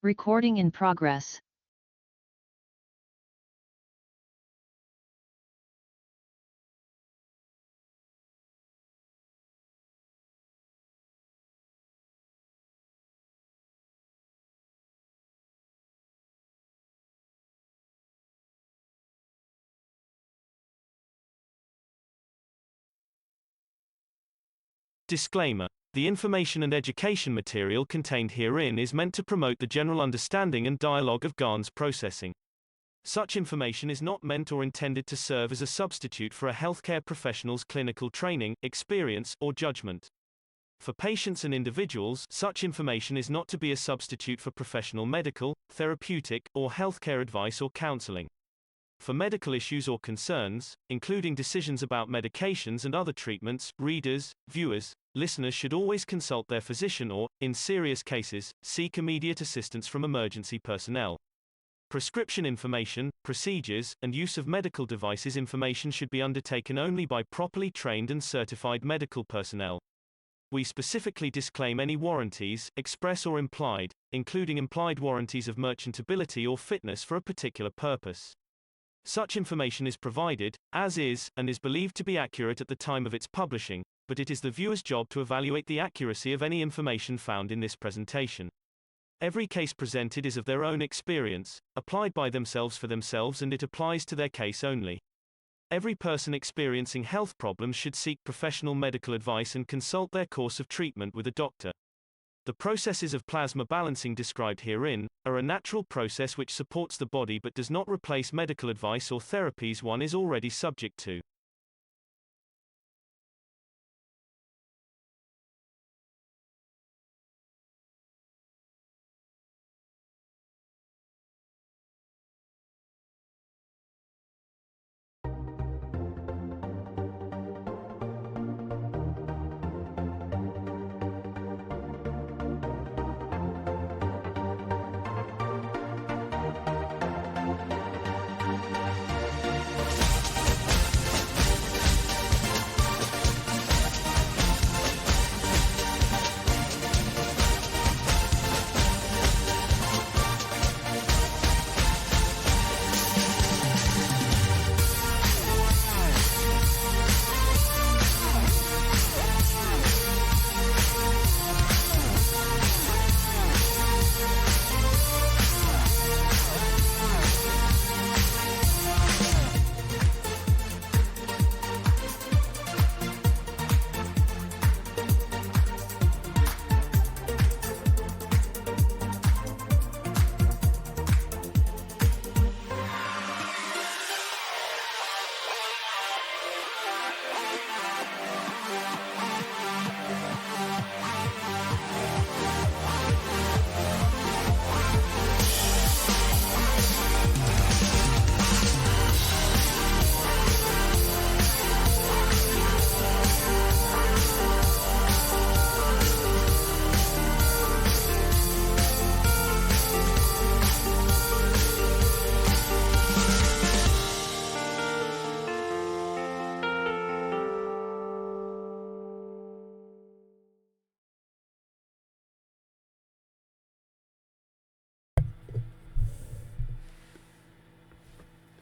Recording in progress. Disclaimer. The information and education material contained herein is meant to promote the general understanding and dialogue of GANs processing. Such information is not meant or intended to serve as a substitute for a healthcare professional's clinical training, experience, or judgment. For patients and individuals, such information is not to be a substitute for professional medical, therapeutic, or healthcare advice or counseling. For medical issues or concerns, including decisions about medications and other treatments, readers, viewers, listeners should always consult their physician or, in serious cases, seek immediate assistance from emergency personnel. Prescription information, procedures, and use of medical devices information should be undertaken only by properly trained and certified medical personnel. We specifically disclaim any warranties, express or implied, including implied warranties of merchantability or fitness for a particular purpose. Such information is provided, as is, and is believed to be accurate at the time of its publishing, but it is the viewer's job to evaluate the accuracy of any information found in this presentation. Every case presented is of their own experience, applied by themselves for themselves, and it applies to their case only. Every person experiencing health problems should seek professional medical advice and consult their course of treatment with a doctor. The processes of plasma balancing described herein are a natural process which supports the body but does not replace medical advice or therapies one is already subject to.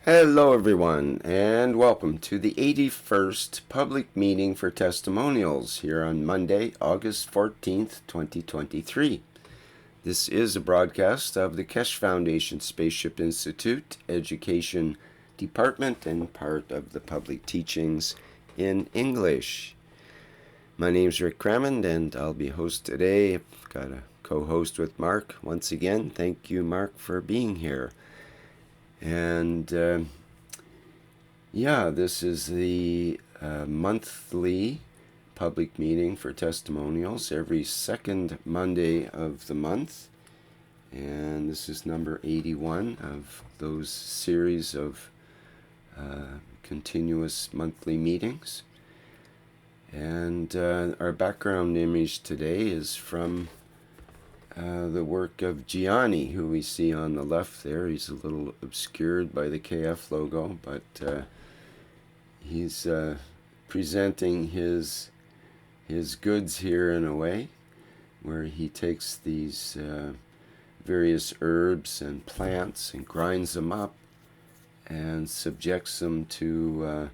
Hello everyone, and welcome to the 81st Public Meeting for Testimonials here on Monday, August 14th, 2023. This is a broadcast of the Keshe Foundation Spaceship Institute Education Department and part of the Public Teachings in English. My name's Rick Crammond, and I'll be host today. I've got a co-host with Mark. Once again, thank you, Mark, for being here. And this is the monthly public meeting for testimonials every second Monday of the month. And this is number 81 of those series of continuous monthly meetings. And our background image today is from the work of Gianni, who we see on the left there. He's a little obscured by the KF logo, but he's presenting his goods here in a way where he takes these various herbs and plants and grinds them up and subjects them to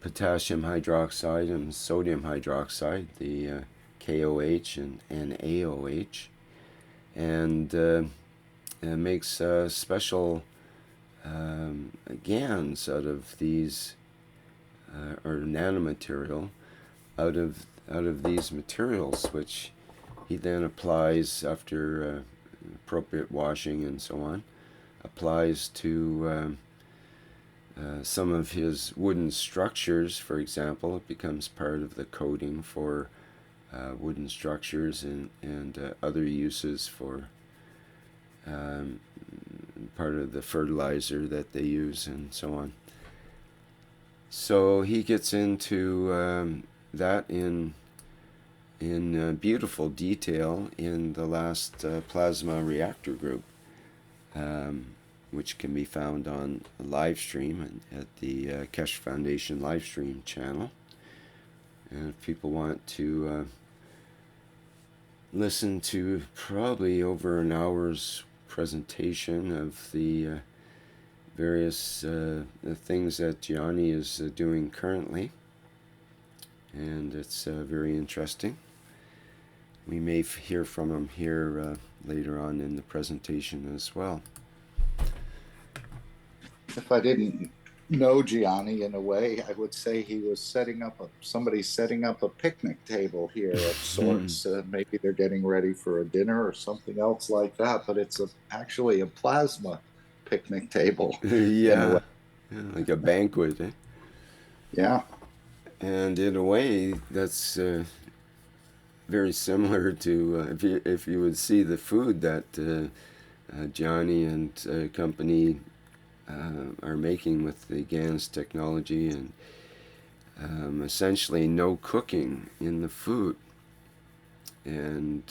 potassium hydroxide and sodium hydroxide, the KOH and NaOH, and makes special GANs out of these, or nanomaterial, out of these materials, which he then applies after appropriate washing and so on, applies to some of his wooden structures. For example, it becomes part of the coating for wooden structures and other uses for part of the fertilizer that they use and so on. So he gets into that in beautiful detail in the last plasma reactor group, which can be found on a live stream at the Keshe Foundation live stream channel. And if people want to listen to probably over an hour's presentation of the various things that Gianni is doing currently, and it's very interesting. We may hear from him here later on in the presentation as well. If I didn't know Gianni in a way, I would say he was somebody setting up a picnic table here of sorts. Maybe they're getting ready for a dinner or something else like that, but it's actually a plasma picnic table. Yeah, like a banquet, eh? Yeah. And in a way, that's very similar to if you would see the food that Gianni and company are making with the GANs technology, and essentially no cooking in the food. And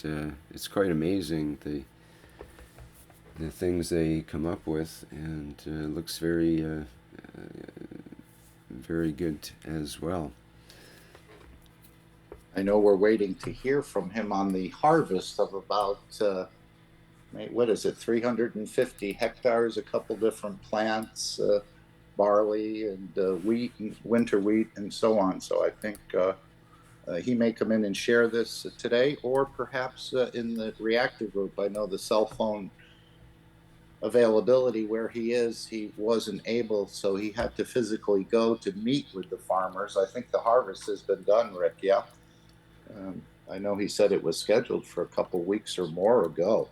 it's quite amazing the things they come up with, and looks very very good as well. I know we're waiting to hear from him on the harvest of about, what is it, 350 hectares, a couple different plants, barley and wheat, and winter wheat, and so on. So I think he may come in and share this today, or perhaps in the reactor group. I know the cell phone availability where he wasn't able, so he had to physically go to meet with the farmers. I think the harvest has been done, Rick. Yeah. I know he said it was scheduled for a couple weeks or more ago,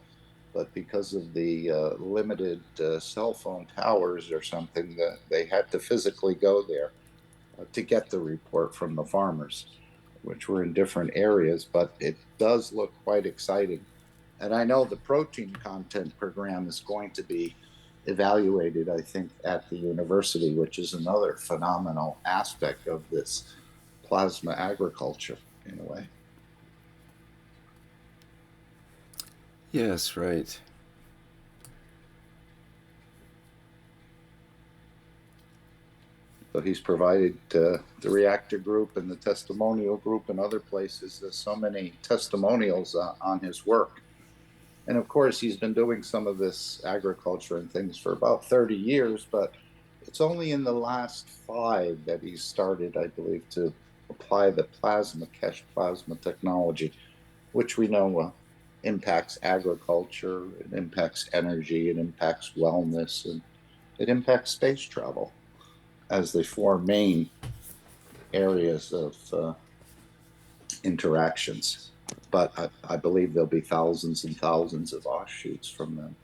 but because of the limited cell phone towers or something, that they had to physically go there to get the report from the farmers, which were in different areas, but it does look quite exciting. And I know the protein content program is going to be evaluated, I think, at the university, which is another phenomenal aspect of this plasma agriculture in a way. Yes, right. So he's provided the reactor group and the testimonial group and other places so many testimonials on his work. And of course, he's been doing some of this agriculture and things for about 30 years, but it's only in the last 5 that he's started, I believe, to apply the Keshe plasma technology, which we know impacts agriculture, it impacts energy, it impacts wellness, and it impacts space travel as the 4 main areas of interactions. But I believe there'll be thousands and thousands of offshoots from them.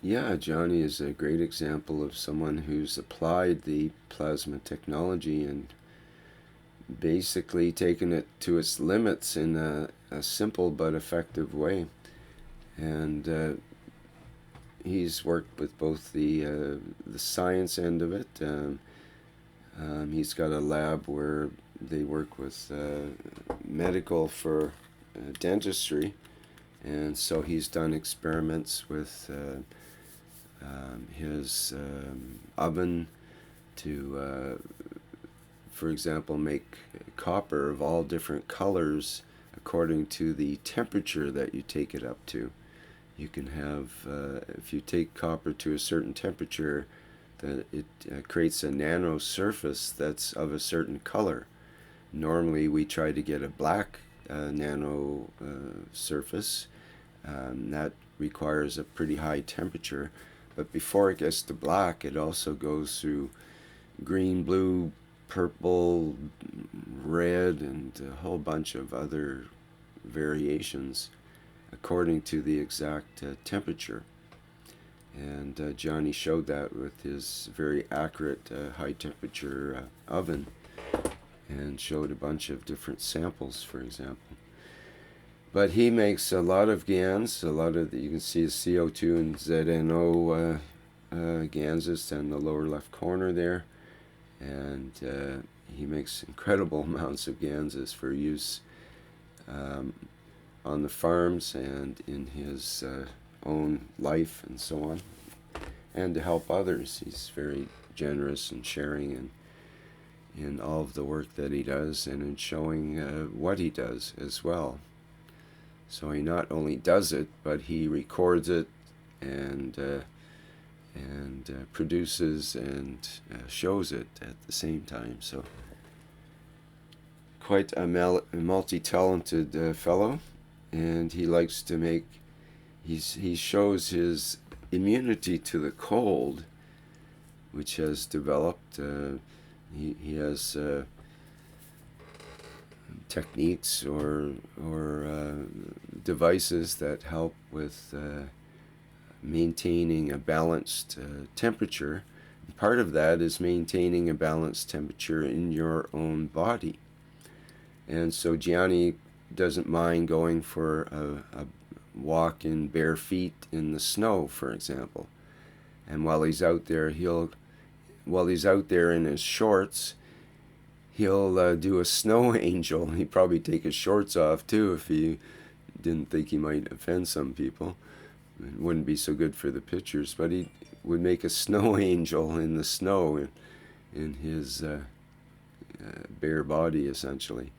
Yeah, Johnny is a great example of someone who's applied the plasma technology and basically taken it to its limits in a simple but effective way. And he's worked with both the science end of it. He's got a lab where they work with medical for dentistry, and so he's done experiments with his oven to, for example, make copper of all different colors according to the temperature that you take it up to. You can have, if you take copper to a certain temperature, that it creates a nano surface that's of a certain color. Normally we try to get a black nano surface. That requires a pretty high temperature, but before it gets to black, it also goes through green, blue, purple, red, and a whole bunch of other variations according to the exact temperature. And Johnny showed that with his very accurate high temperature oven, and showed a bunch of different samples, for example. But he makes a lot of GANs, you can see his CO2 and ZNO GANs in the lower left corner there. And he makes incredible amounts of GANs for use on the farms and in his own life and so on, and to help others. He's very generous and sharing in all of the work that he does, and in showing what he does as well. So he not only does it, but he records it and produces and shows it at the same time. So quite a multi-talented fellow, and he likes to make. He shows his immunity to the cold, which has developed. He has techniques or devices that help with maintaining a balanced temperature. And part of that is maintaining a balanced temperature in your own body. And so Gianni doesn't mind going for a walk in bare feet in the snow, for example. And while he's out there in his shorts, he'll do a snow angel. He'd probably take his shorts off too if he didn't think he might offend some people. It wouldn't be so good for the pictures, but he would make a snow angel in the snow in his bare body, essentially.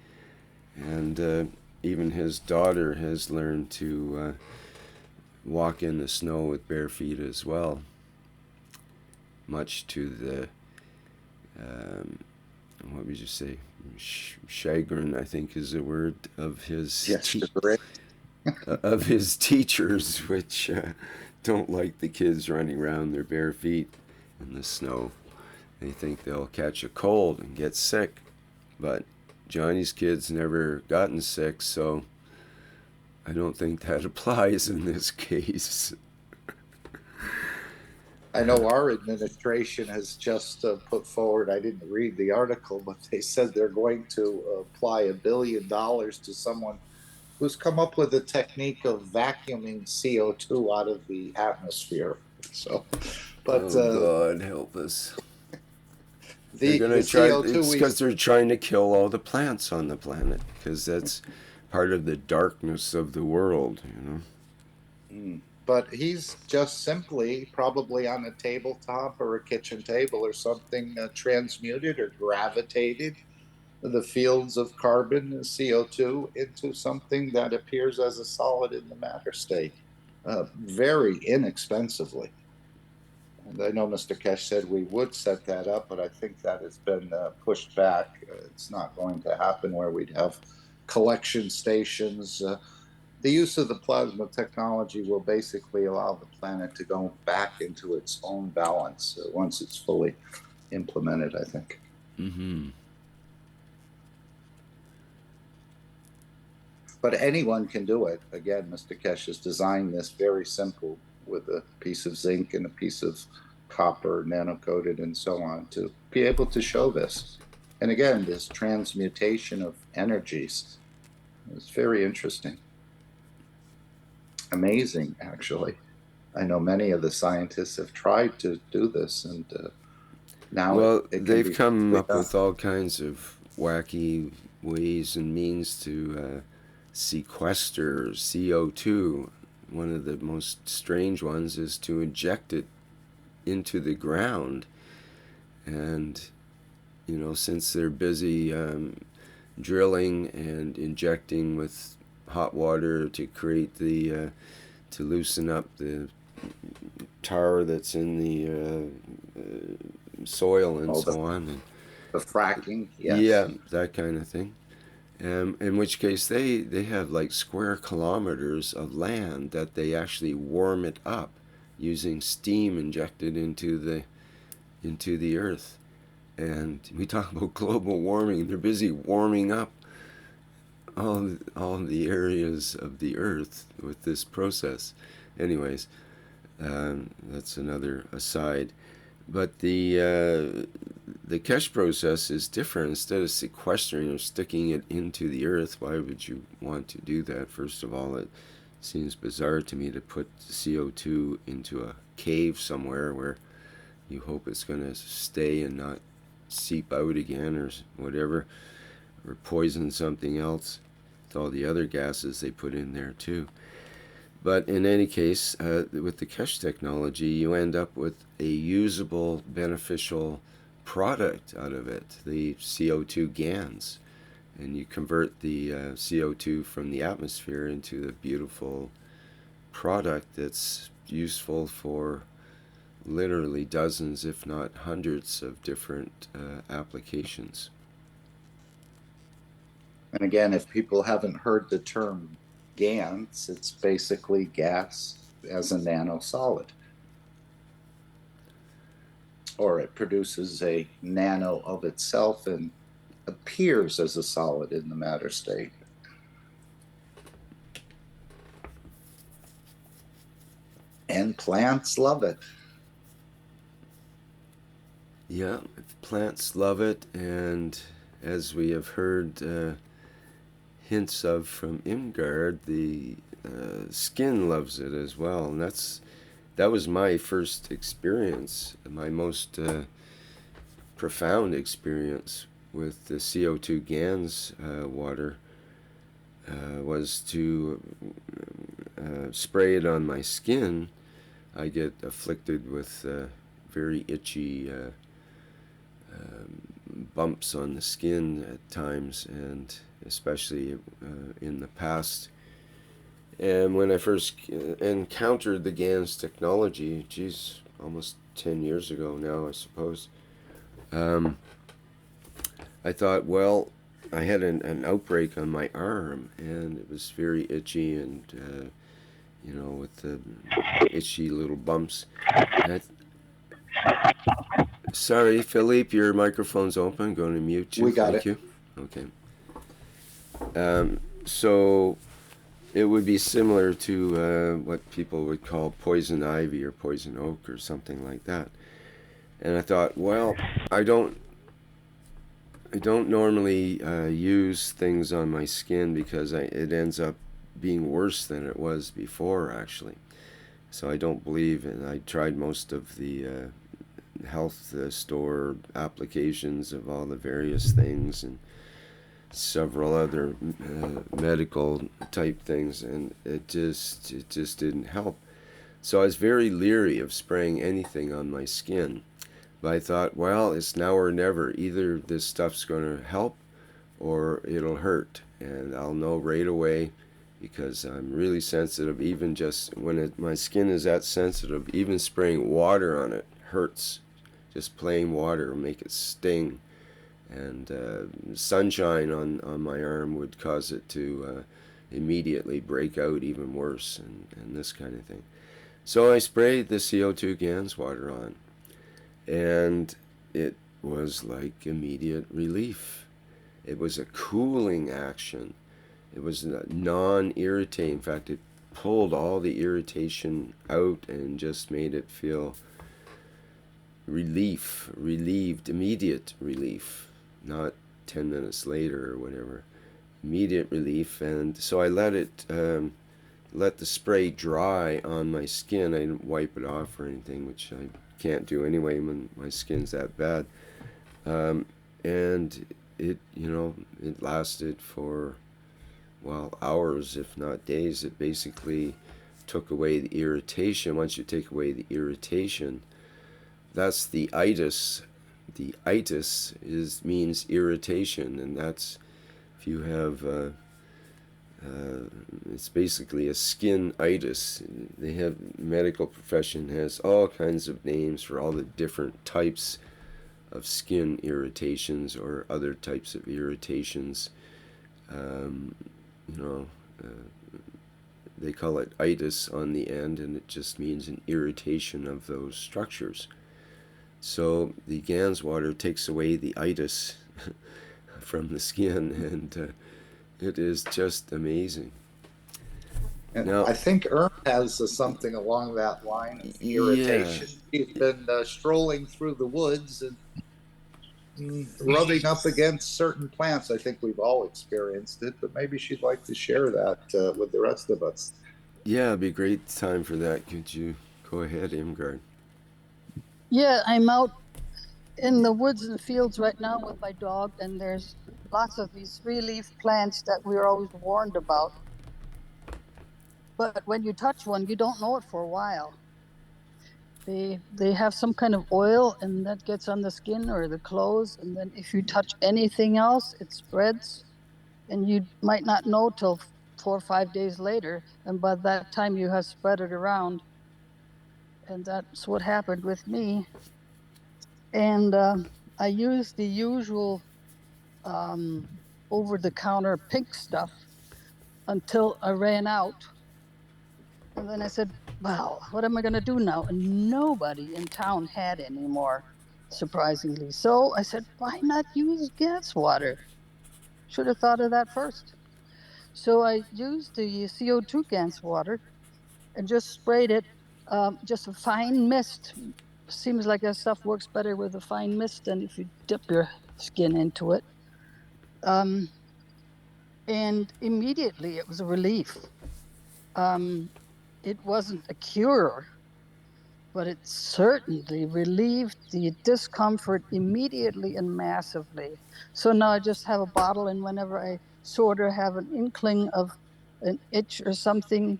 And even his daughter has learned to walk in the snow with bare feet as well, much to the what would you say, chagrin, I think is the word, of his of his teachers, which don't like the kids running around their bare feet in the snow. They think they'll catch a cold and get sick, but Johnny's kids never gotten sick, so I don't think that applies in this case. I know our administration has just put forward, I didn't read the article, but they said they're going to apply $1 billion to someone who's come up with a technique of vacuuming CO2 out of the atmosphere. So, but oh God, help us. They're the going to try. CO2 It's because they're trying to kill all the plants on the planet, because that's part of the darkness of the world, you know. But he's just simply, probably on a tabletop or a kitchen table or something, transmuted or gravitated the fields of carbon and CO2 into something that appears as a solid in the matter state, very inexpensively. And I know Mr. Keshe said we would set that up, but I think that has been pushed back. It's not going to happen where we'd have collection stations. The use of the plasma technology will basically allow the planet to go back into its own balance once it's fully implemented, I think. Mm-hmm. But anyone can do it. Again, Mr. Keshe has designed this very simple with a piece of zinc and a piece of copper, nano-coated and so on, to be able to show this. And again, this transmutation of energies is very interesting. Amazing, actually. I know many of the scientists have tried to do this, and now they've come up with all kinds of wacky ways and means to sequester CO2. One of the most strange ones is to inject it into the ground. And, you know, since they're busy drilling and injecting with hot water to create the to loosen up the tar that's in the soil and Oh, so on. And the fracking, yeah, yes. that kind of thing. In which case they have like square kilometers of land that they actually warm it up using steam injected into the earth. And we talk about global warming. They're busy warming up all the areas of the earth with this process. Anyways, that's another aside. But the Keshe process is different. Instead of sequestering or sticking it into the earth, why would you want to do that? First of all, it seems bizarre to me to put CO2 into a cave somewhere where you hope it's going to stay and not seep out again or whatever, or poison something else with all the other gases they put in there too. But in any case, with the Keshe technology, you end up with a usable, beneficial product out of it, the CO2 GANs. And you convert the CO2 from the atmosphere into a beautiful product that's useful for literally dozens, if not hundreds, of different applications. And again, if people haven't heard the term GANs, it's basically gas as a nanosolid, or it produces a nano of itself and appears as a solid in the matter state. And plants love it. Yeah, plants love it, and as we have heard hints of from Imgard, the skin loves it as well, and that was my first experience, my most profound experience with the CO2 GANs water was to spray it on my skin. I get afflicted with very itchy bumps on the skin at times, and especially in the past. And when I first encountered the GANs technology, geez, almost 10 years ago now, I suppose, I thought, well, I had an outbreak on my arm, and it was very itchy, and with the itchy little bumps. Sorry, Philippe, your microphone's open. I'm going to mute you. We got Thank it. you. Okay. So it would be similar to what people would call poison ivy or poison oak or something like that. And I thought, well, I don't normally use things on my skin because it ends up being worse than it was before, actually. So I don't believe, and I tried most of the health store applications of all the various things and several other medical type things, and it just didn't help. So I was very leery of spraying anything on my skin. But I thought, well, it's now or never. Either this stuff's going to help or it'll hurt. And I'll know right away because I'm really sensitive. Even just when my skin is that sensitive, even spraying water on it hurts. Just plain water will make it sting. And sunshine on my arm would cause it to immediately break out even worse, and this kind of thing. So I sprayed the CO2 GANs water on, and it was like immediate relief. It was a cooling action. It was non-irritating. In fact, it pulled all the irritation out and just made it feel relieved, immediate relief, not 10 minutes later or whatever. Immediate relief. And so I let the spray dry on my skin. I didn't wipe it off or anything, which I can't do anyway when my skin's that bad. And it lasted for, well, hours, if not days. It basically took away the irritation. Once you take away the irritation, that's the itis. The itis means irritation, and that's if you have it's basically a skin itis. They have medical profession has all kinds of names for all the different types of skin irritations or other types of irritations. Um, you know, they call it itis on the end, and it just means an irritation of those structures. So the Gans water takes away the itis from the skin, and it is just amazing. And Now, I think has something along that line of yeah, irritation. She's been strolling through the woods and rubbing up against certain plants. I think we've all experienced it, but maybe she'd like to share that with the rest of us. yeah, it'd be a great time for that. Could you go ahead, Imgard? Yeah, I'm out in the woods and fields right now with my dog, and there's lots of these three-leaf plants that we're always warned about. But when you touch one, you don't know it for a while. They have some kind of oil, and that gets on the skin or the clothes, and then if you touch anything else, it spreads, and you might not know till 4 or 5 days later, and by that time you have spread it around, and that's what happened with me. And I used the usual over the counter pink stuff until I ran out. And then I said, well, what am I going to do now? And nobody in town had any more, surprisingly. So I said, why not use gas water? Should have thought of that first. So I used the CO2 gas water and just sprayed it, just a fine mist. Seems like that stuff works better with a fine mist than if you dip your skin into it. Um, and immediately it was a relief. It wasn't a cure, but it certainly relieved the discomfort immediately and massively. So now I just have a bottle, and whenever I sort of have an inkling of an itch or something,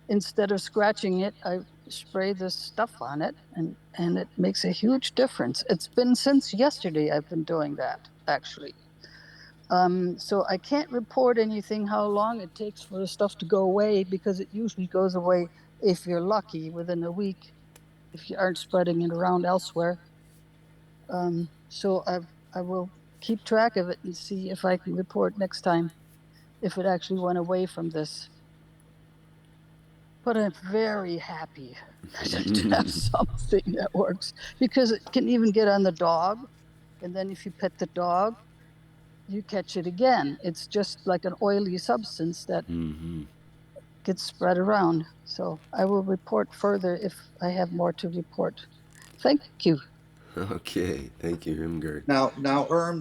instead of scratching it, I spray this stuff on it, and it makes a huge difference. It's been since yesterday I've been doing that, actually. So I can't report anything how long it takes for the stuff to go away, because it usually goes away, if you're lucky, within a week, if you aren't spreading it around elsewhere. So I will keep track of it and see if I can report next time if it actually went away from this. But I'm very happy to have something that works, because it can even get on the dog. And then if you pet the dog, you catch it again. It's just like an oily substance that gets spread around. So I will report further if I have more to report. Thank you. Okay, thank you, Imgard. Now,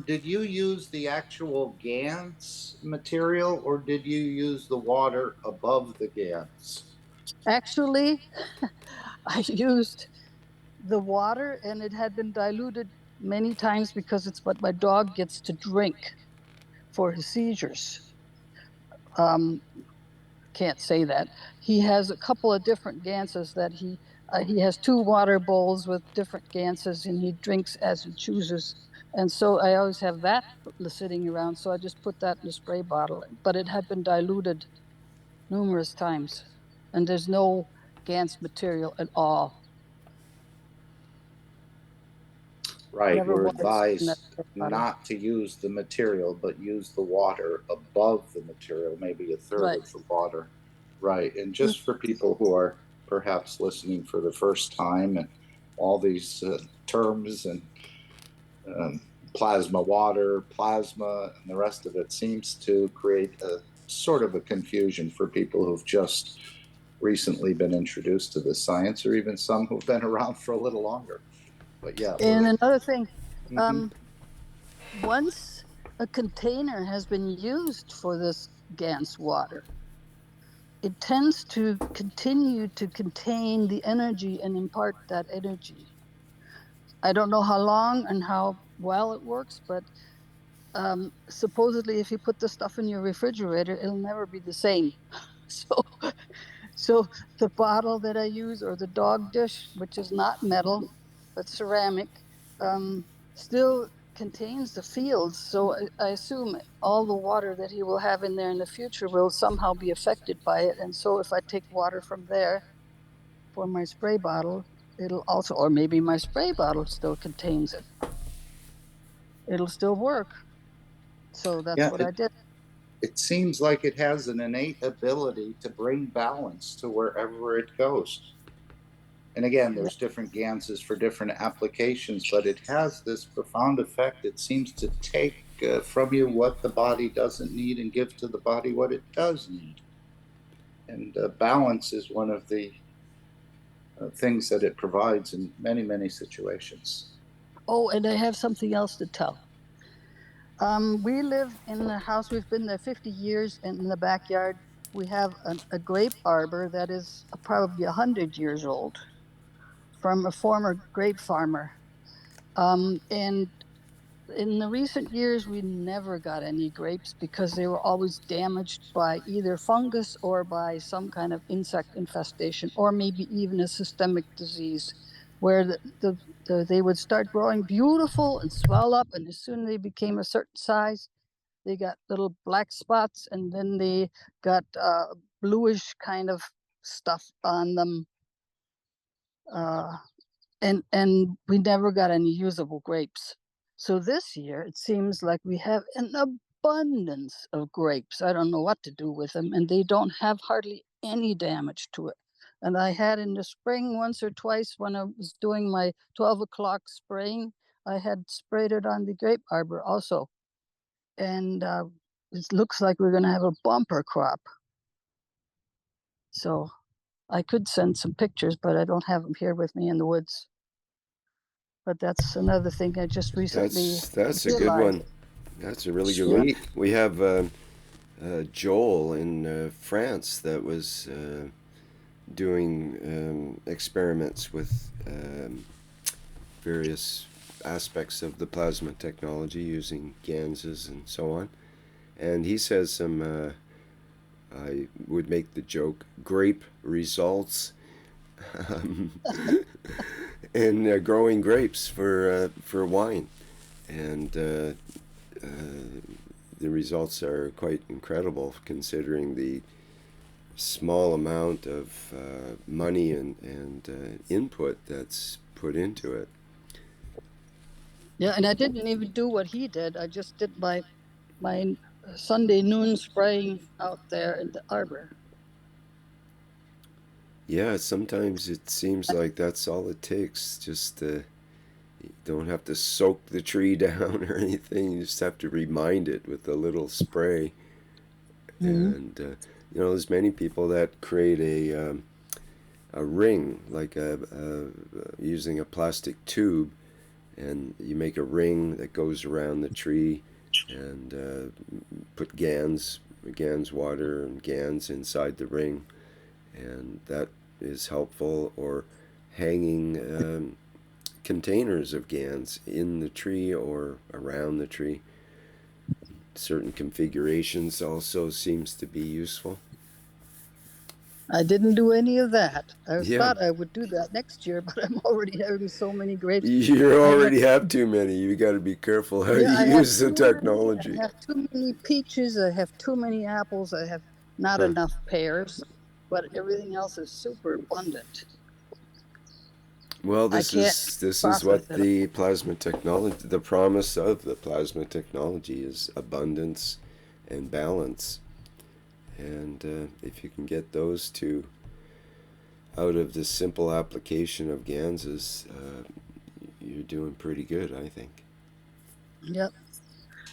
did you use the actual GANS material, or did you use the water above the GANS? Actually, I used the water, and it had been diluted many times because it's what my dog gets to drink for his seizures. Um, can't say that. He has a couple of different ganses that he has two water bowls with different ganses, and he drinks as he chooses. And so I always have that sitting around. So I just put that in a spray bottle, but it had been diluted numerous times, and there's no GANS material at all. Right, Never we're was in that advised bottle. not to use the material, but use the water above the material, maybe a third Right. of the water. Right, and just for people who are perhaps listening for the first time, and all these terms and um, plasma water, plasma, and the rest of it seems to create a sort of a confusion for people who've just recently been introduced to this science, or even some who've been around for a little longer. But yeah, And another thing, mm-hmm. once a container has been used for this GANS water, it tends to continue to contain the energy and impart that energy. I don't know how long and how well it works, but supposedly if you put the stuff in your refrigerator, it'll never be the same. So, so the bottle that I use, or the dog dish, which is not metal but ceramic, still contains the fields, so I assume all the water that he will have in there in the future will somehow be affected by it. And so if I take water from there for my spray bottle, it'll also, or maybe my spray bottle still contains it. It'll still work. So that's Yeah, what I did. it seems like it has an innate ability to bring balance to wherever it goes. And again, Yeah. there's different ganses for different applications, but it has this profound effect. It seems to take from you what the body doesn't need and give to the body what it does need. And balance is one of the things that it provides in many, many situations. Oh, and I have something else to tell. We live in a house, we've been there 50 years, and in the backyard, we have a grape arbor that is probably 100 years old from a former grape farmer. And in the recent years, we never got any grapes because they were always damaged by either fungus or by some kind of insect infestation, or maybe even a systemic disease where they would start growing beautiful and swell up. And as soon as they became a certain size, they got little black spots, and then they got bluish kind of stuff on them. Uh, and we never got any usable grapes. So this year it seems like we have an abundance of grapes. I don't know what to do with them, and they don't have hardly any damage to it. And I had in the spring once or twice when I was doing my 12 o'clock spraying, I had sprayed it on the grape arbor also. And it looks like we're going to have a bumper crop. So I could send some pictures, but I don't have them here with me in the woods. But that's another thing I just recently That's a good realized. one. That's a really good one. Sweet. We have Joel in France that was doing experiments with various aspects of the plasma technology using ganses and so on. And he says some, I would make the joke, grape results in growing grapes for wine. And the results are quite incredible considering the small amount of money and input that's put into it. Yeah, and I didn't even do what he did. I just did my Sunday noon spraying out there in the arbor. Yeah, sometimes it seems like that's all it takes. Just you don't have to soak the tree down or anything. You just have to remind it with a little spray. Mm-hmm. And there's many people that create a ring, like using a plastic tube, and you make a ring that goes around the tree, and put GANs water and GANs inside the ring, and that is helpful. Or hanging containers of GANs in the tree or around the tree. Certain configurations also seems to be useful. I didn't do any of that. I Yeah. thought I would do that next year, but I'm already having so many grapes. You I have, already have too many. You got to be careful how yeah, you I have use the too many. technology. I have too many peaches. I have too many apples. I have not Huh. enough pears, but everything else is super abundant. Well, I this can't is this is process what it. the plasma technology, the promise of the plasma technology is abundance and balance. And if you can get those two out of the simple application of Ganses, you're doing pretty good, I think. Yep.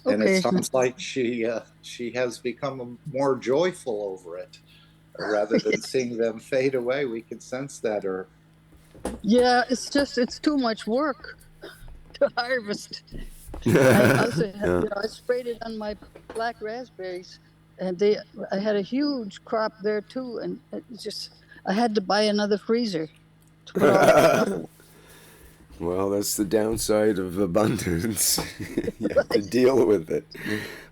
And it Okay. sounds like she has become more joyful over it rather than seeing them fade away. We can sense that. Or Yeah, it's too much work to harvest. I also had, Yeah. I sprayed it on my black raspberries, and I had a huge crop there too, and I had to buy another freezer to put all that stuff away. Well, that's the downside of abundance. You have to deal with it.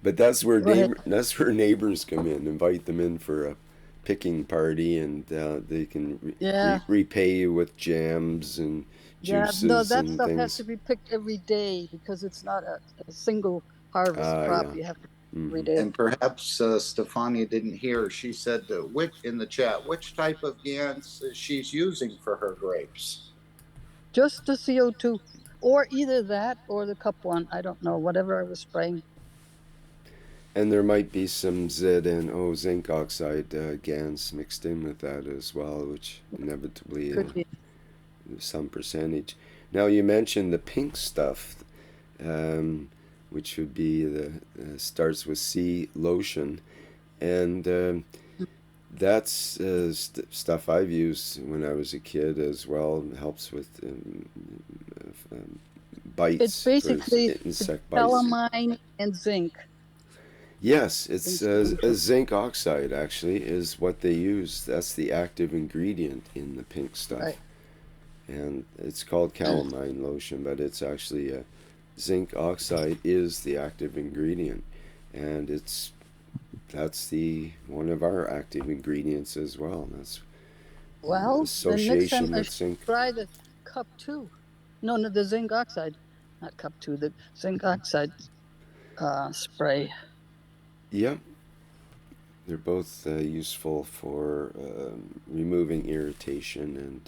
But Right. that's where neighbors come in. Invite them in for a picking party, and they can Yeah. repay you with jams and juices that and stuff has to things. be picked every day because it's not a single harvest crop. Yeah. You have to every Hmm. day. And perhaps Stefania didn't hear. She said, which in the chat, which type of GANs she's using for her grapes? Just the CO2, or either that or the cup one. I don't know. Whatever I was spraying. And there might be some ZNO, zinc oxide GANs mixed in with that as well, which inevitably Could be. some percentage. Now you mentioned the pink stuff, which would be the starts with C lotion, and that's stuff I've used when I was a kid as well. It helps with It's bites for basically insect bites. calamine and zinc. Yes, In it's a solution. zinc oxide actually is what they use. That's the active ingredient in the pink stuff. Right. And it's called calamine lotion, but it's actually zinc oxide is the active ingredient, and that's the one of our active ingredients as well. That's Well, then next time association I with should zinc. try the cup two. No, no, the zinc oxide, not cup two. The zinc oxide spray. Yep, they're both useful for removing irritation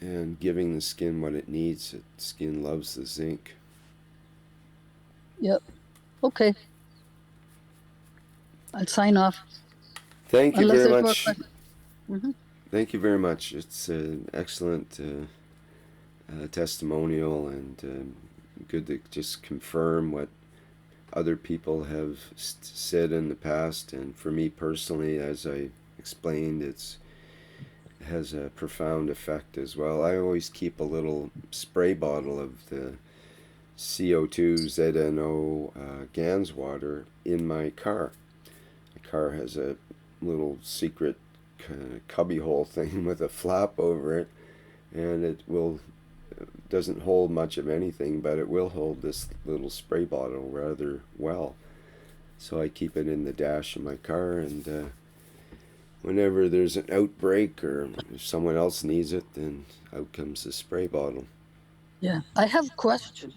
and giving the skin what it needs. The skin loves the zinc. Yep. Okay. I'll sign off. Thank you Unless very there's more much. questions. Mm-hmm. Thank you very much. It's an excellent testimonial and good to just confirm what other people have said in the past. And for me personally, as I explained, it has a profound effect as well. I always keep a little spray bottle of the CO2 ZNO GANS water in my car. The car has a little secret kind of cubbyhole thing with a flap over it, and it doesn't hold much of anything, but it will hold this little spray bottle rather well. So I keep it in the dash of my car, and whenever there's an outbreak or if someone else needs it, then out comes the spray bottle. Yeah. I have a question.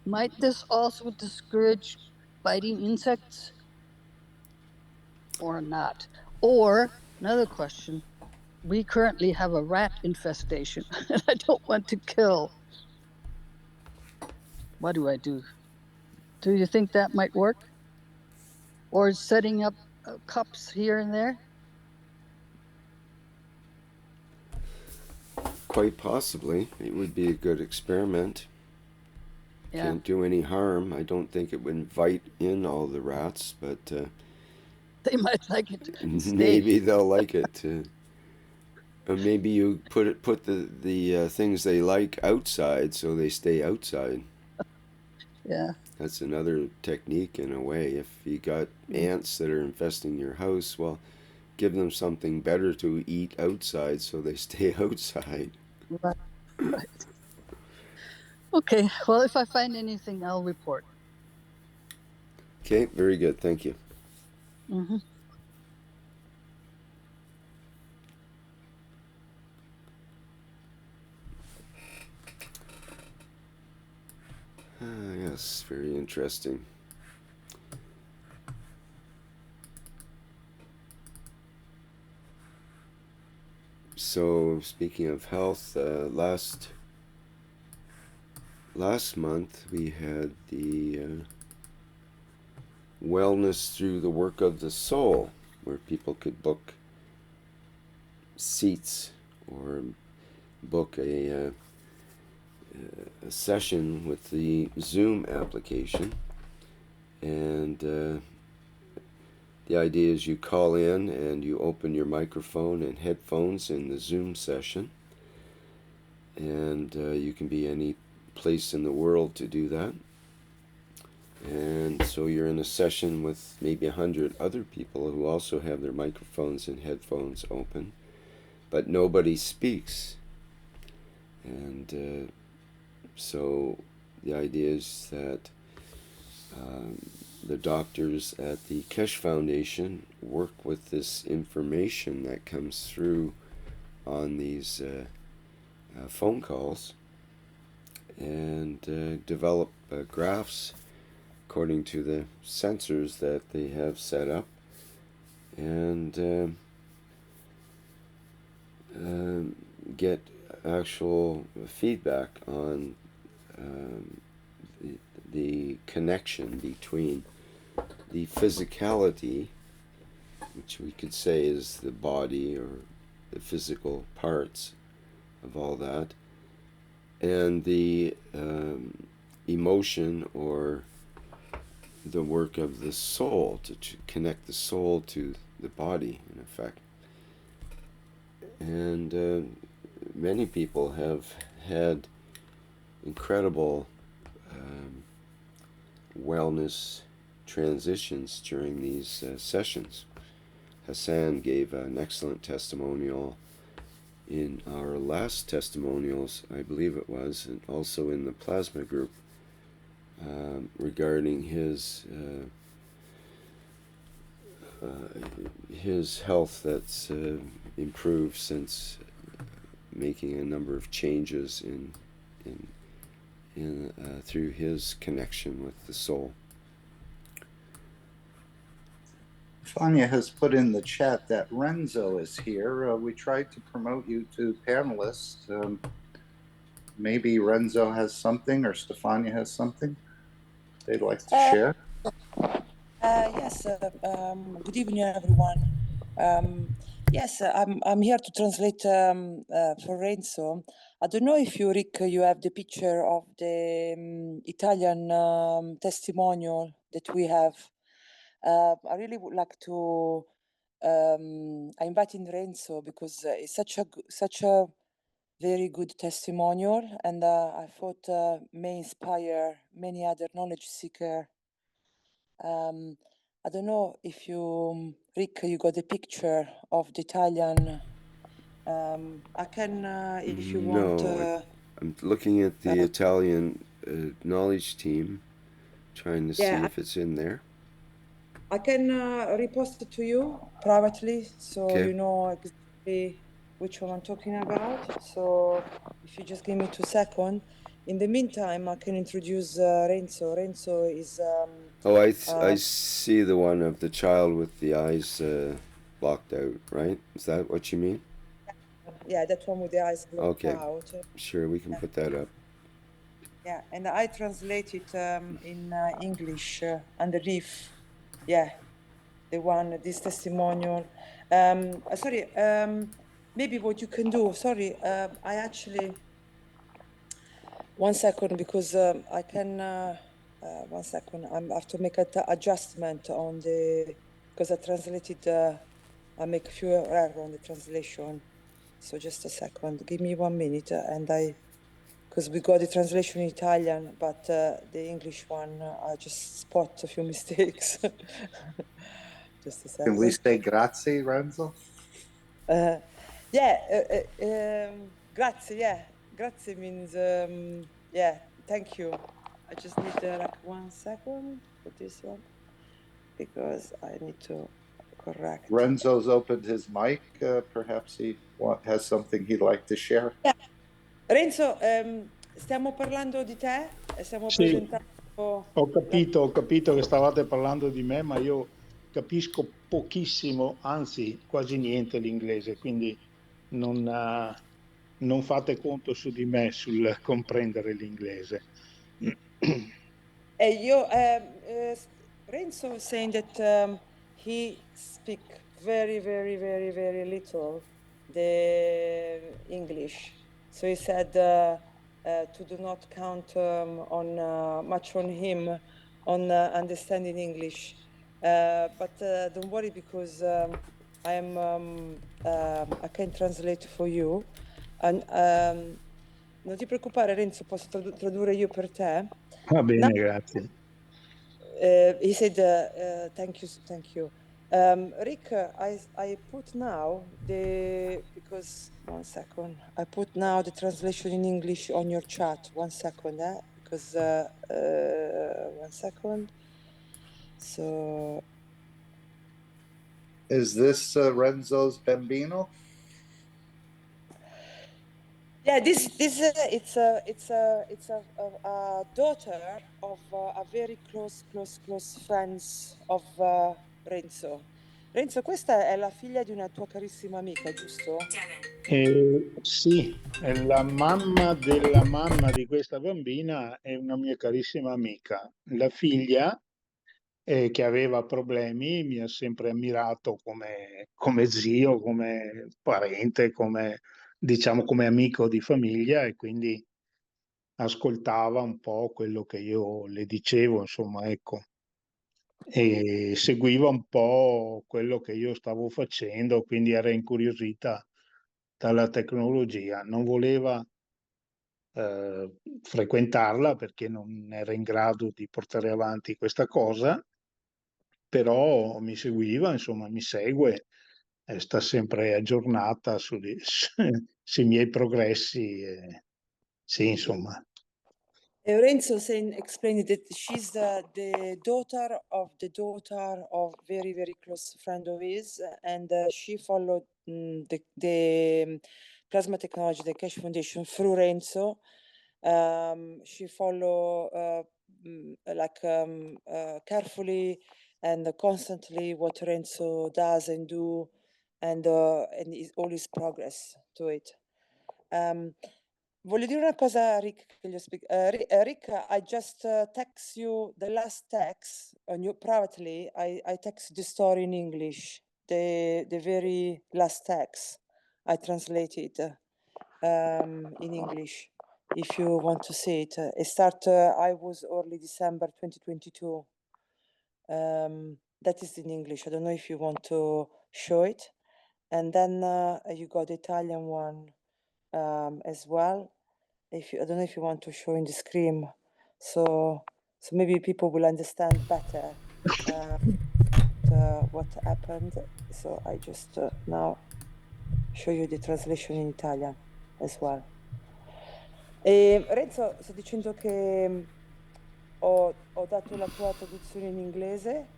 Might this also discourage biting insects or not? Or another question. We currently have a rat infestation and I don't want to kill. What do I do? Do you think that might work? Or setting up cups here and there? Quite possibly. It would be a good experiment. Yeah. Can't do any harm. I don't think it would invite in all the rats, but They might like it. maybe they'll like it. Or maybe you put the things they like outside, so they stay outside. Yeah. That's another technique in a way. If you got ants that are infesting your house, well, give them something better to eat outside, so they stay outside. Right. Right. Okay. Well, if I find anything, I'll report. Okay, very good. Thank you. Mm-hmm. Yes, very interesting. So, speaking of health, last month we had the Wellness Through the Work of the Soul, where people could book seats or book a session with the Zoom application. And the idea is you call in and you open your microphone and headphones in the Zoom session, and you can be any place in the world to do that. And so you're in a session with maybe 100 other people who also have their microphones and headphones open, but nobody speaks. And so the idea is that the doctors at the Keshe Foundation work with this information that comes through on these phone calls and develop graphs according to the sensors that they have set up, and get actual feedback on the connection between the physicality, which we could say is the body or the physical parts of all that, and the emotion or the work of the soul to connect the soul to the body, in effect. And many people have had incredible wellness transitions during these sessions. Hassan gave an excellent testimonial in our last testimonials, I believe it was, and also in the plasma group, regarding his health that's improved since making a number of changes in through his connection with the soul. Fania has put in the chat that Renzo is here. We tried to promote you to panelists. Maybe Renzo has something, or Stefania has something they'd like to share. Yes. Good evening, everyone. Yes, I'm here to translate for Renzo. I don't know if you, Rick, you have the picture of the Italian testimonial that we have. I really would like to. I invited Renzo because it's such a very good testimonial, and I thought may inspire many other knowledge seeker. I don't know if you, Rick, you got a picture of the Italian. I can, if you want. No, I'm looking at the Italian knowledge team, trying to see if it's in there. I can repost it to you privately, so Okay. you know exactly which one I'm talking about. So if you just give me 2 seconds. In the meantime, I can introduce Renzo. Renzo is. I see the one of the child with the eyes blocked out, right? Is that what you mean? Yeah, that one with the eyes blocked out. Sure, we can put that up. Yeah, and I translate it in English underneath. Yeah, the one, this testimonial. Sorry, maybe what you can do, sorry, I actually, 1 second, because I can, 1 second, I have to make an adjustment on the, because I translated, I make a few errors on the translation. So just a second, give me 1 minute and because we got the translation in Italian, but the English one, I just spot a few mistakes. Just a second. Can we say grazie, Renzo? Grazie, yeah. Grazie means, yeah, thank you. I just need like 1 second for this one, because I need to correct. Renzo's opened his mic. Perhaps he has something he'd like to share. Yeah. Renzo, stiamo parlando di te? Stiamo presentando... Ho capito che stavate parlando di me, ma io capisco pochissimo, anzi quasi niente l'inglese, quindi non fate conto su di me sul comprendere l'inglese. Renzo was saying that he speak very, very, very, very little the English. So he said to do not count on much on him on understanding English. But don't worry, because I can translate for you. And non ti preoccupare, Renzo, posso tradurre io per te. Va bene, grazie. He said, thank you. Rick, I put now because 1 second, I put now the translation in English on your chat. 1 second, because 1 second. So. Is this Renzo's bambino? Yeah, it's a daughter of a very close friends of Renzo. Renzo, questa è la figlia di una tua carissima amica, giusto? Sì, è la mamma della mamma di questa bambina è una mia carissima amica. La figlia, che aveva problemi, mi ha sempre ammirato come zio, come parente, come, diciamo, come amico di famiglia e quindi ascoltava un po' quello che io le dicevo, insomma, ecco, e seguiva un po' quello che io stavo facendo, quindi era incuriosita dalla tecnologia. Non voleva frequentarla perché non era in grado di portare avanti questa cosa, però mi seguiva, insomma, mi segue, sta sempre aggiornata sui miei progressi. Sì, insomma. Renzo explained that she's the daughter of very close friend of his, and she followed the plasma technology, the Keshe Foundation through Renzo. She follow carefully and constantly what Renzo does and do, and all his progress to it. Voglio dire una cosa a Rick che gli ho Rick, I just text you the last text on you privately. I text the story in English, the very last text. I translated in English. If you want to see it, I was early December 2022. That is in English. I don't know if you want to show it. And then you got the Italian one as well. I don't know if you want to show in the screen, so maybe people will understand better what happened. So I just now show you the translation in Italian as well. Renzo, sto dicendo che ho dato la tua traduzione in inglese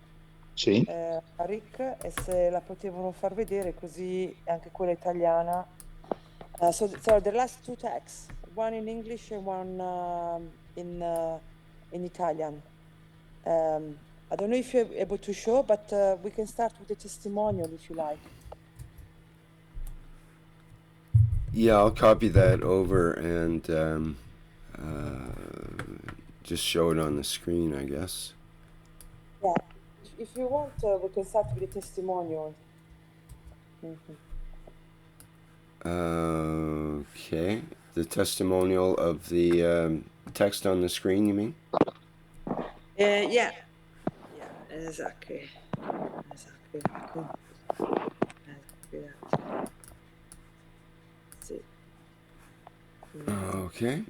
Sì. a Rick, e se la potevano far vedere così anche quella italiana. So the last two texts, one in English and one in Italian. I don't know if you're able to show, but we can start with the testimonial if you like. Yeah, I'll copy that over and just show it on the screen, I guess. Yeah, if you want, we can start with the testimonial. Mm-hmm. Okay, the testimonial of the text on the screen, you mean? Yeah, exactly. Sì. Okay.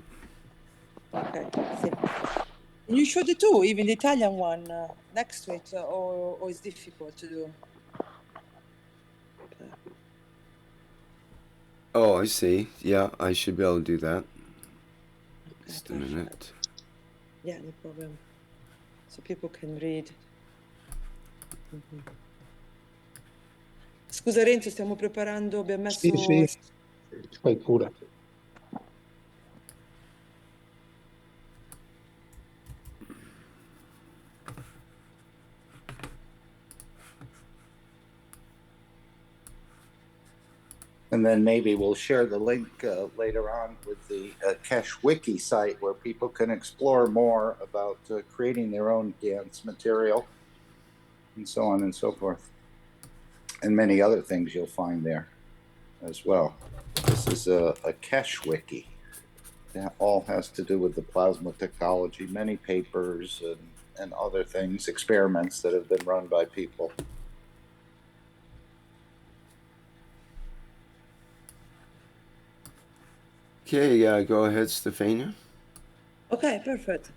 Okay, sì. Can you show the two, even the Italian one next to it, or it's difficult to do? Okay. Oh, I see. Yeah, I should be able to do that. Okay, Just a perfect. minute. Yeah, no problem. So people can read. Mm-hmm. Scusa Renzo, stiamo preparando, abbiamo messo... Sì, fai pure. And then maybe we'll share the link later on with the Keshe Wiki site where people can explore more about creating their own GANs material and so on and so forth. And many other things you'll find there as well. This is a Keshe Wiki. That all has to do with the plasma technology, many papers and other things, experiments that have been run by people. Okay, go ahead, Stefania. Ok, perfetto.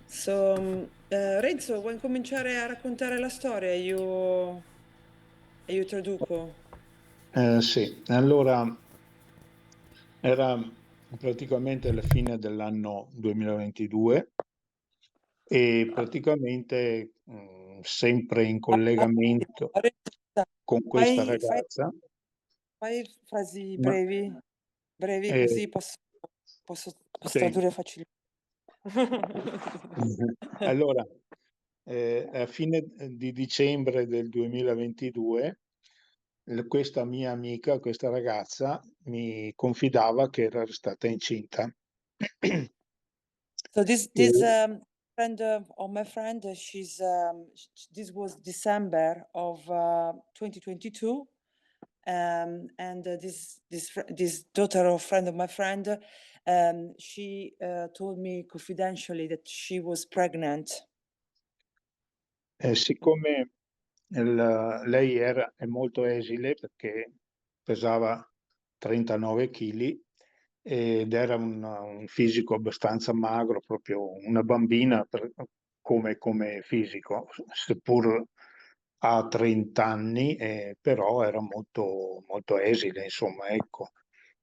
So, Renzo, vuoi cominciare a raccontare la storia e io traduco? Sì, allora era praticamente la fine dell'anno 2022 e praticamente sempre in collegamento con questa Fai ragazza. frasi No, brevi. brevi Eh, così posso sì. tradurre facilmente. Allora, a fine di dicembre del 2022, questa mia amica, questa ragazza, mi confidava che era stata incinta. So this E, this friend of my friend, this was December of 2022, and this daughter of friend of my friend, she told me confidentially that she was pregnant. siccome lei è molto esile perché pesava 39 kg ed era un fisico abbastanza magro, proprio una bambina come fisico, seppur a 30 anni, però era molto, molto esile, insomma, ecco.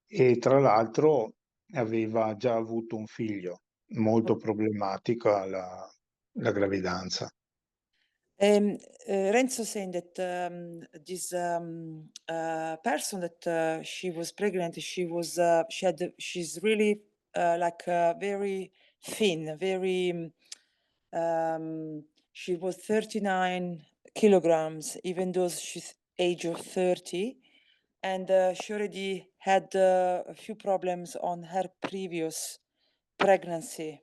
E tra l'altro aveva già avuto un figlio, molto problematica la gravidanza. Um, Renzo saying that this person that she was pregnant, she's really like very thin, very. She was 39 kilograms, even though she's age of 30, and she already had a few problems on her previous pregnancy.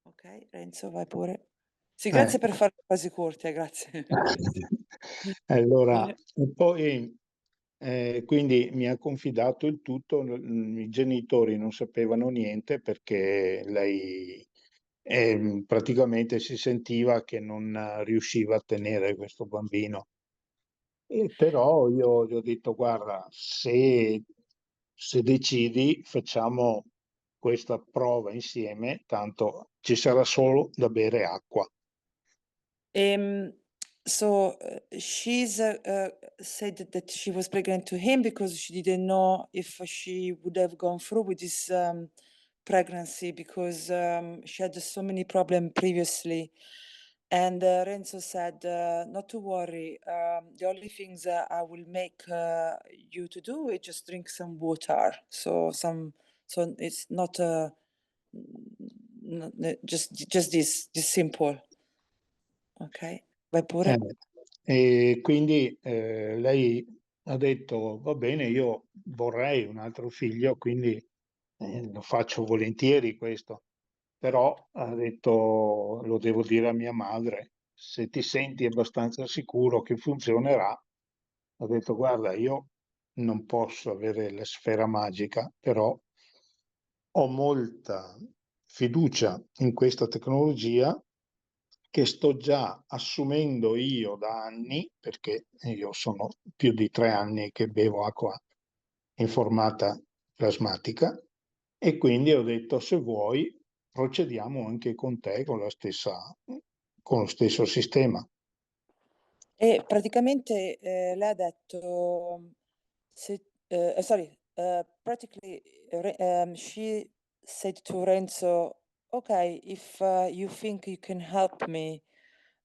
Ok, Renzo, vai pure. Sì, Eh. grazie per fare le cose corte, grazie. Allora, e poi quindi mi ha confidato il tutto, i genitori non sapevano niente perché lei praticamente si sentiva che non riusciva a tenere questo bambino. Però io gli ho detto, guarda, se decidi facciamo questa prova insieme, tanto ci sarà solo da bere acqua. Um, she's said that she was pregnant to him because she didn't know if she would have gone through with this pregnancy because she had so many problems previously. And Renzo said, not to worry. The only things I will make you to do is just drink some water. So it's not just this simple. Ok, vai pure. Eh, E quindi lei ha detto, va bene, io vorrei un altro figlio, quindi lo faccio volentieri questo, però ha detto, lo devo dire a mia madre, se ti senti abbastanza sicuro che funzionerà, ha detto, guarda, io non posso avere la sfera magica, però ho molta fiducia in questa tecnologia che sto già assumendo io da anni, perché io sono più di 3 anni che bevo acqua in formata plasmatica, e quindi ho detto se vuoi procediamo anche con te con lo stesso sistema. E praticamente lei ha detto, sorry, practically she said to Renzo, okay, if you think you can help me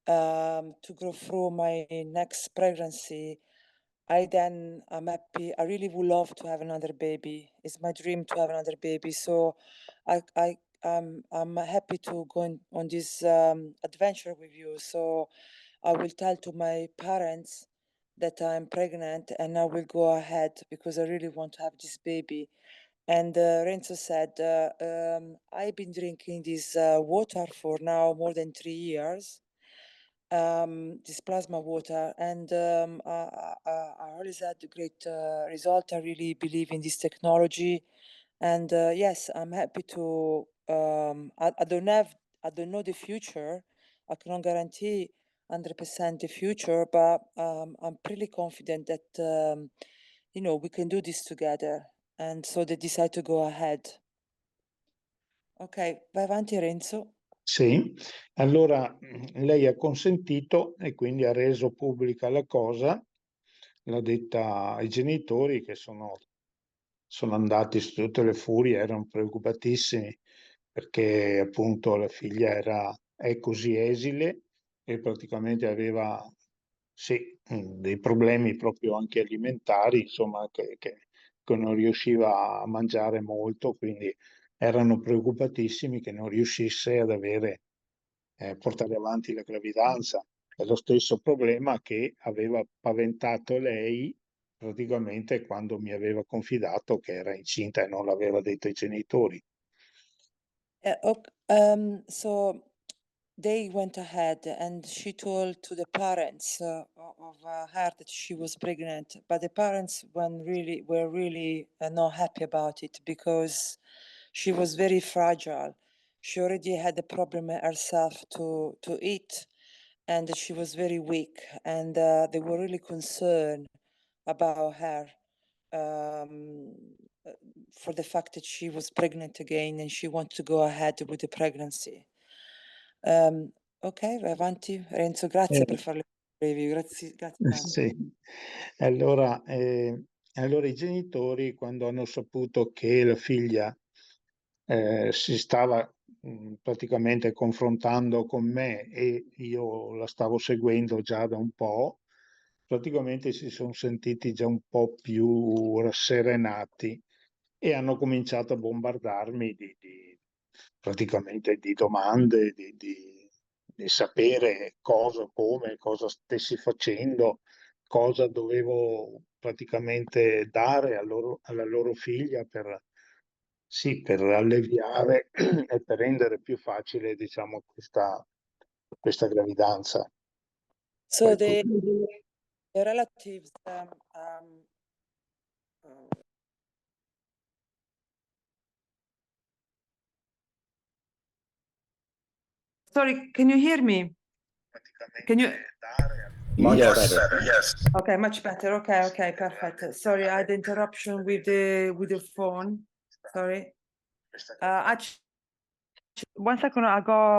to go through my next pregnancy, I'm happy. I really would love to have another baby. It's my dream to have another baby. So I'm happy to go on this adventure with you. So I will tell to my parents that I'm pregnant and I will go ahead because I really want to have this baby. And Renzo said, I've been drinking this water for now more than 3 years, this plasma water, and I always had a great result. I really believe in this technology, and yes, I'm happy to. I don't know the future. I cannot guarantee 100% the future, but I'm pretty confident that we can do this together. And so they decide to go ahead. Ok, vai avanti Renzo. Sì, allora lei ha consentito e quindi ha reso pubblica la cosa, l'ha detta ai genitori che sono andati su tutte le furie, erano preoccupatissimi perché appunto la figlia è così esile e praticamente aveva sì, dei problemi proprio anche alimentari, insomma, che che non riusciva a mangiare molto, quindi erano preoccupatissimi che non riuscisse ad portare avanti la gravidanza. È lo stesso problema che aveva paventato lei praticamente quando mi aveva confidato che era incinta e non l'aveva detto ai genitori. So they went ahead and she told to the parents of her that she was pregnant, but the parents were really not happy about it because she was very fragile. She already had a problem herself to eat, and she was very weak, and they were really concerned about her. Um, for the fact that she was pregnant again and she wanted to go ahead with the pregnancy. Ok, vai avanti. Renzo, grazie per farle brevi, grazie tanto. Sì. Allora, allora i genitori, quando hanno saputo che la figlia si stava praticamente confrontando con me e io la stavo seguendo già da un po', praticamente si sono sentiti già un po' più rasserenati e hanno cominciato a bombardarmi praticamente di domande, di sapere cosa, come, cosa stessi facendo, cosa dovevo praticamente dare alla loro figlia sì, per alleviare e per rendere più facile, diciamo, questa gravidanza. So Ecco. the relatives sorry, can you hear me? Can you? Much Yes. better. Yes. Okay, much better. Okay, perfect. Sorry, I had interruption with the phone. Sorry. One second, I go.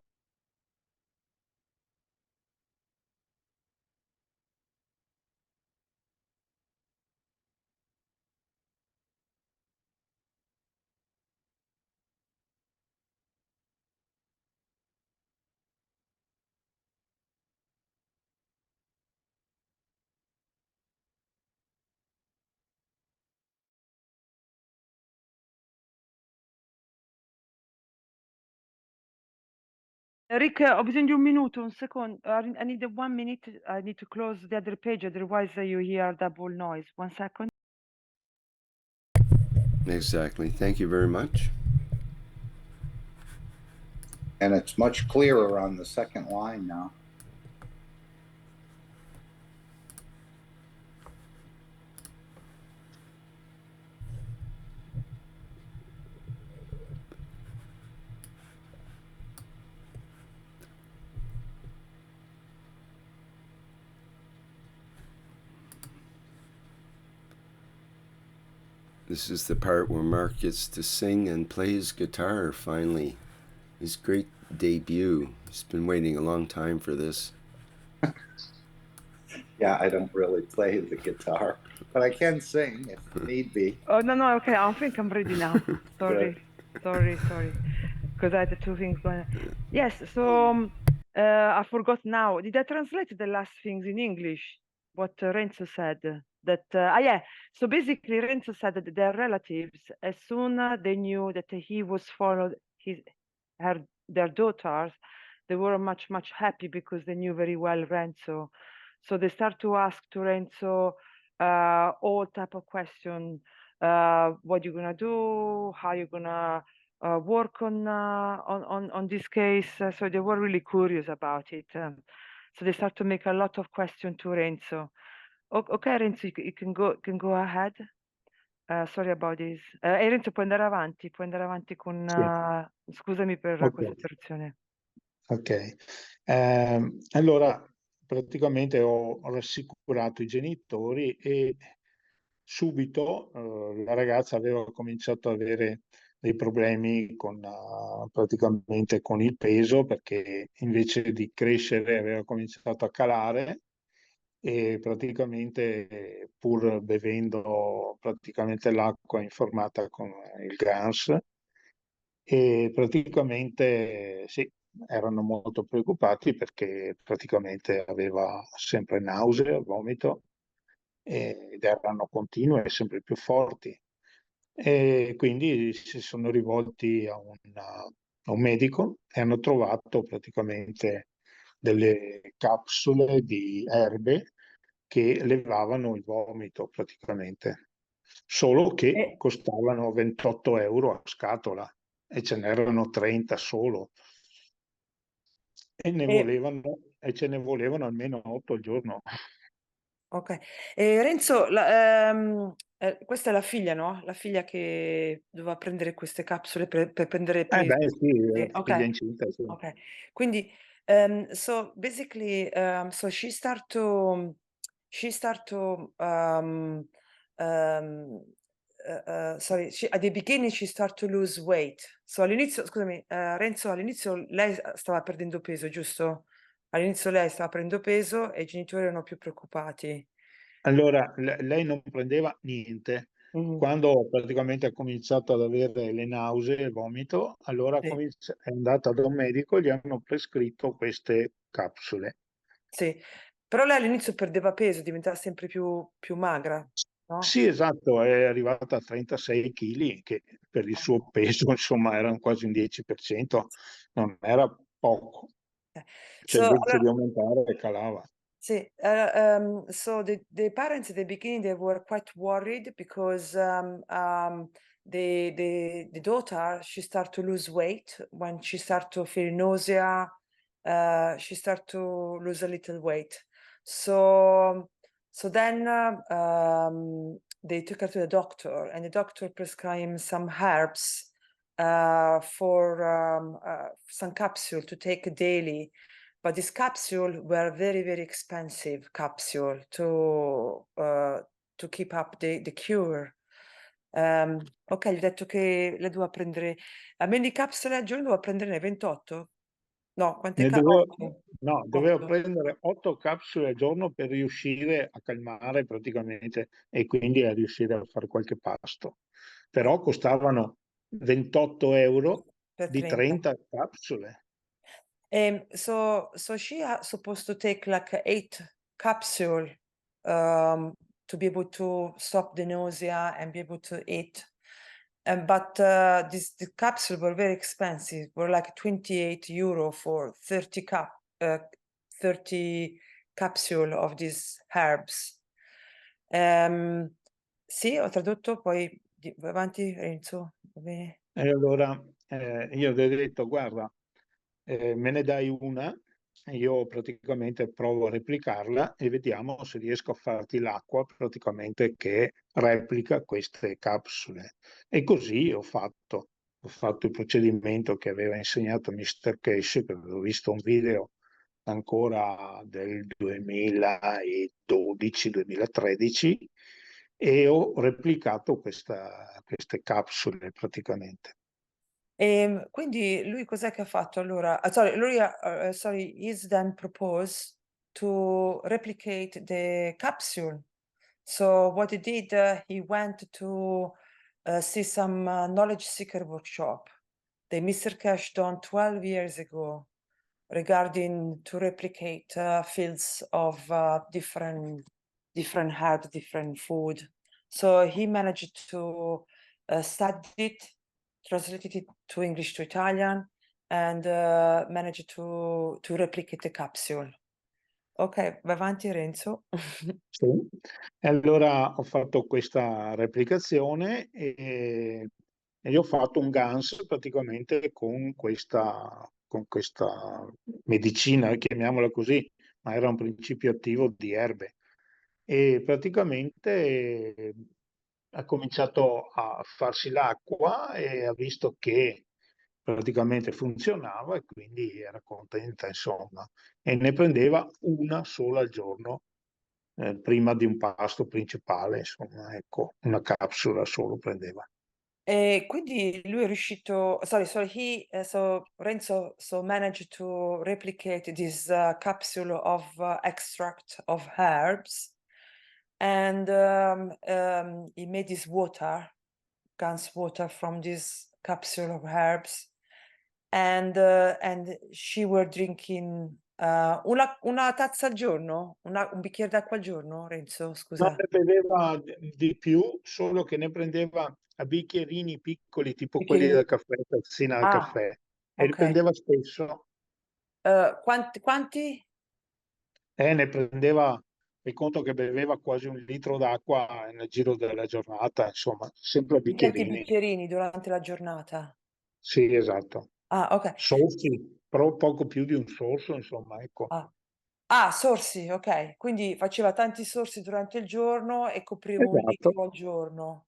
Rick, ho bisogno di un minuto, un secondo. I need 1 minute. I need to close the other page, otherwise you hear double noise. 1 second. Exactly. Thank you very much. And it's much clearer on the second line now. This is the part where Mark gets to sing and play his guitar finally. His great debut. He's been waiting a long time for this. Yeah, I don't really play the guitar, but I can sing if need be. Oh, no, okay, I think I'm ready now. Sorry, because I had the two things going. Yes, so I forgot now. Did I translate the last things in English? What Renzo said? That, yeah, so basically Renzo said that their relatives, as soon as they knew that he was followed their daughters, they were much, much happy because they knew very well Renzo. So they start to ask to Renzo all type of question, what you're gonna do, how you're gonna work on this case. So they were really curious about it. So they start to make a lot of questions to Renzo. Okay, Renzo, you can go ahead. Sorry about this. Renzo, puoi andare avanti con... Sì. Scusami per Ok. questa interruzione. Ok, allora praticamente ho rassicurato i genitori e subito la ragazza aveva cominciato ad avere dei problemi praticamente con il peso perché invece di crescere aveva cominciato a calare e praticamente pur bevendo praticamente l'acqua informata con il GANS e praticamente sì, erano molto preoccupati perché praticamente aveva sempre nausea, vomito ed erano continue e sempre più forti. e quindi si sono rivolti a un medico e hanno trovato praticamente delle capsule di erbe che levavano il vomito praticamente, solo che E, costavano 28 euro a scatola e ce n'erano 30 solo e- e ce ne volevano almeno 8 al giorno. ok. Renzo, questa è la figlia, no? La figlia che doveva prendere queste capsule per prendere peso. Beh, sì, Sì, figlia ok. incinta, sì. Okay. Quindi, so basically, so she start to, sorry, at the beginning she start to lose weight. So all'inizio scusami, Renzo, all'inizio lei stava perdendo peso, giusto? All'inizio lei stava prendendo peso e i genitori erano più preoccupati. Allora, lei non prendeva niente. Mh, Quando praticamente ha cominciato ad avere le nausee e il vomito, allora sì, è andata da un medico e gli hanno prescritto queste capsule. sì. Però lei all'inizio perdeva peso, diventava sempre più magra, no? Sì, esatto, è arrivata a 36 kg, che per il suo peso, insomma, erano quasi un 10%, non era poco. Okay. Cioè, So invece allora di aumentare, calava. sì, so the parents at the beginning they were quite worried because the daughter she start to lose weight when she start to feel nausea, she start to lose a little weight. So then they took her to the doctor and the doctor prescribed some herbs for some capsule to take daily. But this capsule were very, very expensive capsule to keep up the cure. Ok, gli ho detto che lei doveva prendere a me di capsule al giorno doveva prenderne 28? No, quante Ne dovevo, 8? no, dovevo 8. prendere 8 capsule al giorno per riuscire a calmare praticamente e quindi a riuscire a fare qualche pasto. Però costavano 28 euro Per di 30. 30 capsule. So she supposed to take like 8 capsule to be able to stop the nausea and be able to eat. But the capsule were very expensive. Were like 28 euro for 30 capsule of these herbs. Sì, ho tradotto, poi vai avanti, Renzo. Va bene. E allora io gli ho detto, guarda, me ne dai una, io praticamente provo a replicarla e vediamo se riesco a farti l'acqua praticamente che replica queste capsule. E così ho fatto il procedimento che aveva insegnato Mr. Keshe, perché ho visto un video ancora del 2012-2013 e ho replicato queste capsule praticamente. Quindi lui cos'è che ha fatto allora? Sorry, lui sorry, he's then proposed to replicate the capsule. So what he did, he went to see some knowledge seeker workshop that Mr. Cash done 12 years ago regarding to replicate fields of different herb, different food. So he managed to study it, translated it to English to Italian, and managed to replicate the capsule. Ok, vai avanti Renzo. Sì. E allora ho fatto questa replicazione e gli ho fatto un GANS praticamente con questa medicina, chiamiamola così, ma era un principio attivo di erbe. E praticamente ha cominciato a farsi l'acqua e ha visto che praticamente funzionava e quindi era contenta, insomma, e ne prendeva una sola al giorno prima di un pasto principale, insomma, ecco, una capsula solo prendeva. E quindi lui è riuscito, sorry, so so Renzo so managed to replicate this capsule of extract of herbs, and he made this water, Gans water from this capsule of herbs, and she were drinking una tazza al giorno, un bicchiere d'acqua al giorno, Renzo, No, scusa. ne prendeva di più, solo che ne prendeva a bicchierini piccoli, tipo quelli Bicchierini. del caffè, tazzina al Ah, caffè, e li ok. prendeva spesso. Quanti? Ne prendeva, fai conto che beveva quasi 1 litro d'acqua nel giro della giornata, insomma, sempre a Di quanti bicchierini. bicchierini durante la giornata? Sì, esatto. Ah, ok. Sorsi, però poco più di un sorso, insomma, ecco. Sorsi, ok. Quindi faceva tanti sorsi durante il giorno e copriva 1 litro Esatto, al giorno.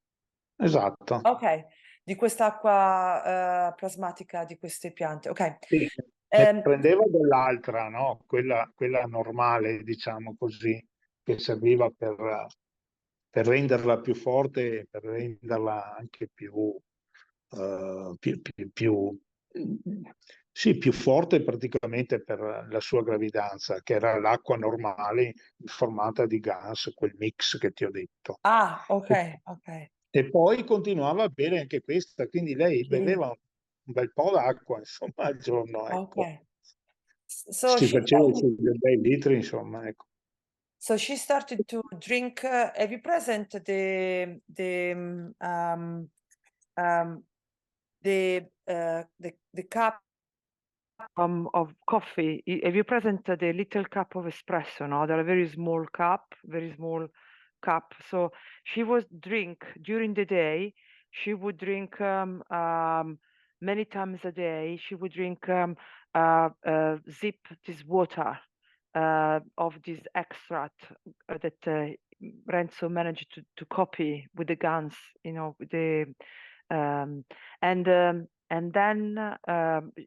esatto. Ok, di quest'acqua plasmatica di queste piante. Ok. Sì, ne Ehm, prendeva dell'altra, no? Quella normale, diciamo così, che serviva per renderla più forte e per renderla anche sì, più forte praticamente per la sua gravidanza, che era l'acqua normale formata di gas, quel mix che ti ho detto. ok, E, ok. e poi continuava a bere anche questa, quindi lei Bicchierino. beveva un bel po' d'acqua, insomma, al giorno, Ok. ecco. So Si she faceva i started, suoi bei litri, insomma, ecco. so she started to drink. Have you present the cup of coffee? Have you present the little cup of espresso? No, they're a very small cup, very small cup. So she was drink during the day. She would drink many times a day. She would drink zip this water of this extract that Renzo managed to copy with the guns, with the um, and then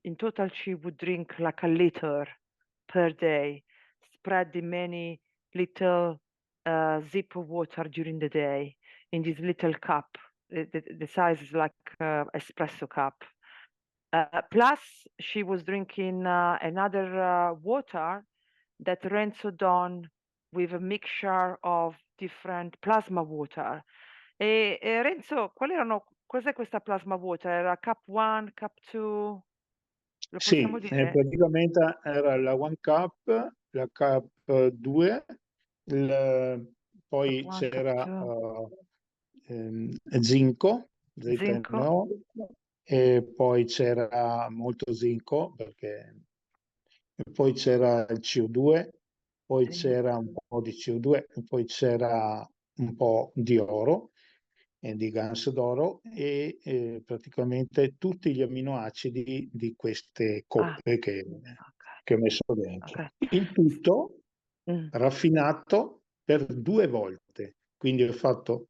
in total she would drink like a liter per day, spread in many little zip of water during the day in this little cup. The size is like espresso cup. Plus, she was drinking another water that Renzo done with a mixture of different plasma water. E Renzo, cos'è questa plasma water? Era Cup 1, Cup 2? Lo possiamo Sì, dire? praticamente era la One Cup, la Cup 2, Cup poi 1, Cup c'era 2, zinco, zinco, ZNO, e poi c'era molto zinco, e poi c'era il CO2, poi sì. c'era un po' di CO2, e poi c'era un po' di oro, di gas d'oro e praticamente tutti gli amminoacidi di queste Ah, coppe ok, che ho messo ok. dentro. Il tutto Mm. raffinato per 2 volte. Quindi ho fatto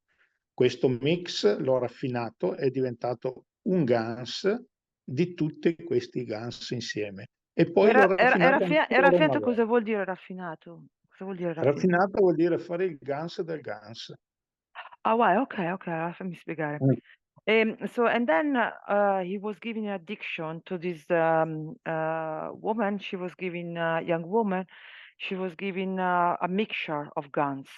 questo mix, l'ho raffinato, è diventato un GANS di tutti questi GANS insieme. E poi l'ho raffinato ancora una Raffinato cosa volta. vuol dire raffinato? Cosa vuol dire raffinato? Raffinato vuol dire fare il GANS del GANS. Ah, why? Okay, okay, fammi spiegare. So, and then he was giving addiction to this woman. She was giving young woman. She was giving a mixture of guns,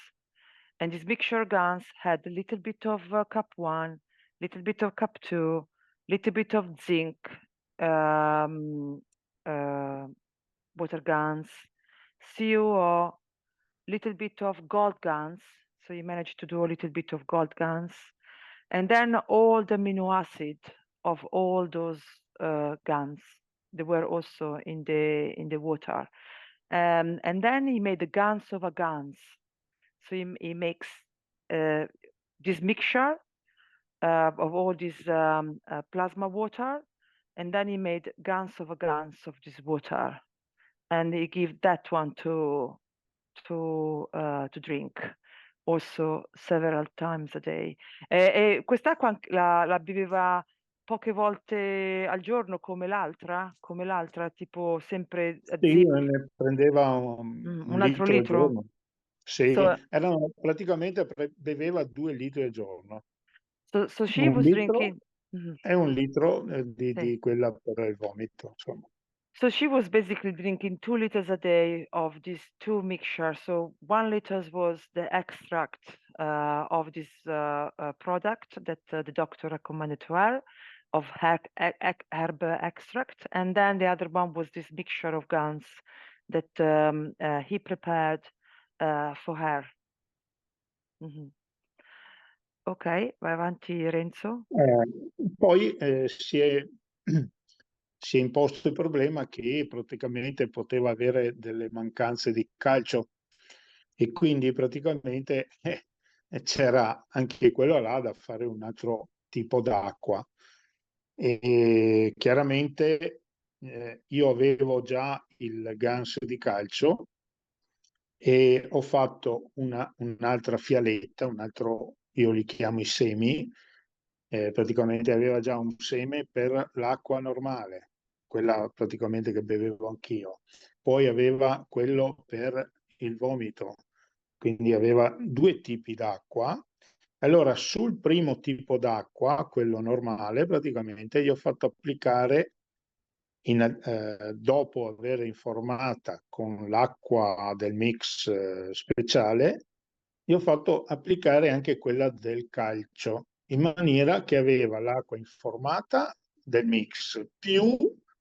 and this mixture of guns had a little bit of cup 1, little bit of cup 2, little bit of zinc, um, uh, water guns, COO, little bit of gold guns. So you managed to do a little bit of gold guns, and then all the amino acid of all those guns. They were also in the water, and then he made the guns of a guns. So he makes uh, this mixture of all this plasma water, and then he made guns of a guns of this water, and he gave that one to drink also several times a day. E quest'acqua la beveva poche volte al giorno come l'altra, tipo sempre a Sì, zip, ne prendeva un un altro litro al litro. giorno. Sì, So, praticamente beveva 2 litri al giorno. so she Un was litro drinking. Mhm, è un litro sì. di quella per il vomito, insomma. So she was basically drinking 2 liters a day of these two mixtures. So 1 liter was the extract of this product that the doctor recommended to her of herb extract, and then the other one was this mixture of guns that he prepared for her. Mhm. Ok, vai avanti Renzo. Poi si è imposto il problema che praticamente poteva avere delle mancanze di calcio e quindi praticamente c'era anche quello là da fare un altro tipo d'acqua. E chiaramente io avevo già il ganso di calcio e ho fatto un'altra fialetta, un altro, io li chiamo i semi, praticamente aveva già un seme per l'acqua normale, quella praticamente che bevevo anch'io. Poi aveva quello per il vomito, quindi aveva due tipi d'acqua. Allora, sul primo tipo d'acqua, quello normale, praticamente gli ho fatto applicare dopo aver informata con l'acqua del mix speciale, gli ho fatto applicare anche quella del calcio, in maniera che aveva l'acqua informata del mix, più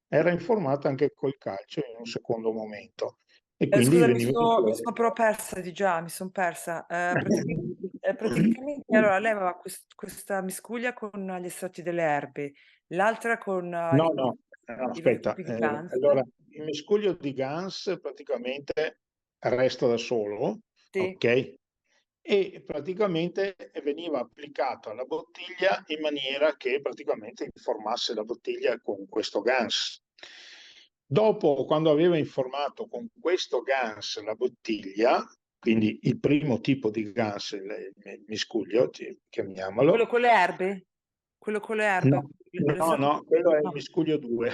era informata anche col calcio in un secondo momento. E quindi Scusa, veniva mi fuori. sono però persa di già, mi sono persa. Praticamente allora lei aveva questa miscuglia con gli estratti delle erbe, l'altra con No, no, no, i vari aspetta. tipi di Gans. Allora, il miscuglio di Gans praticamente resta da solo, Sì. ok? E praticamente veniva applicato alla bottiglia in maniera che praticamente informasse la bottiglia con questo Gans. Dopo, quando aveva informato con questo Gans la bottiglia, quindi il primo tipo di Gans, il miscuglio, Quello chiamiamolo. con le erbe? Quello con le erbe? No, no, no, quello è il No. miscuglio 2.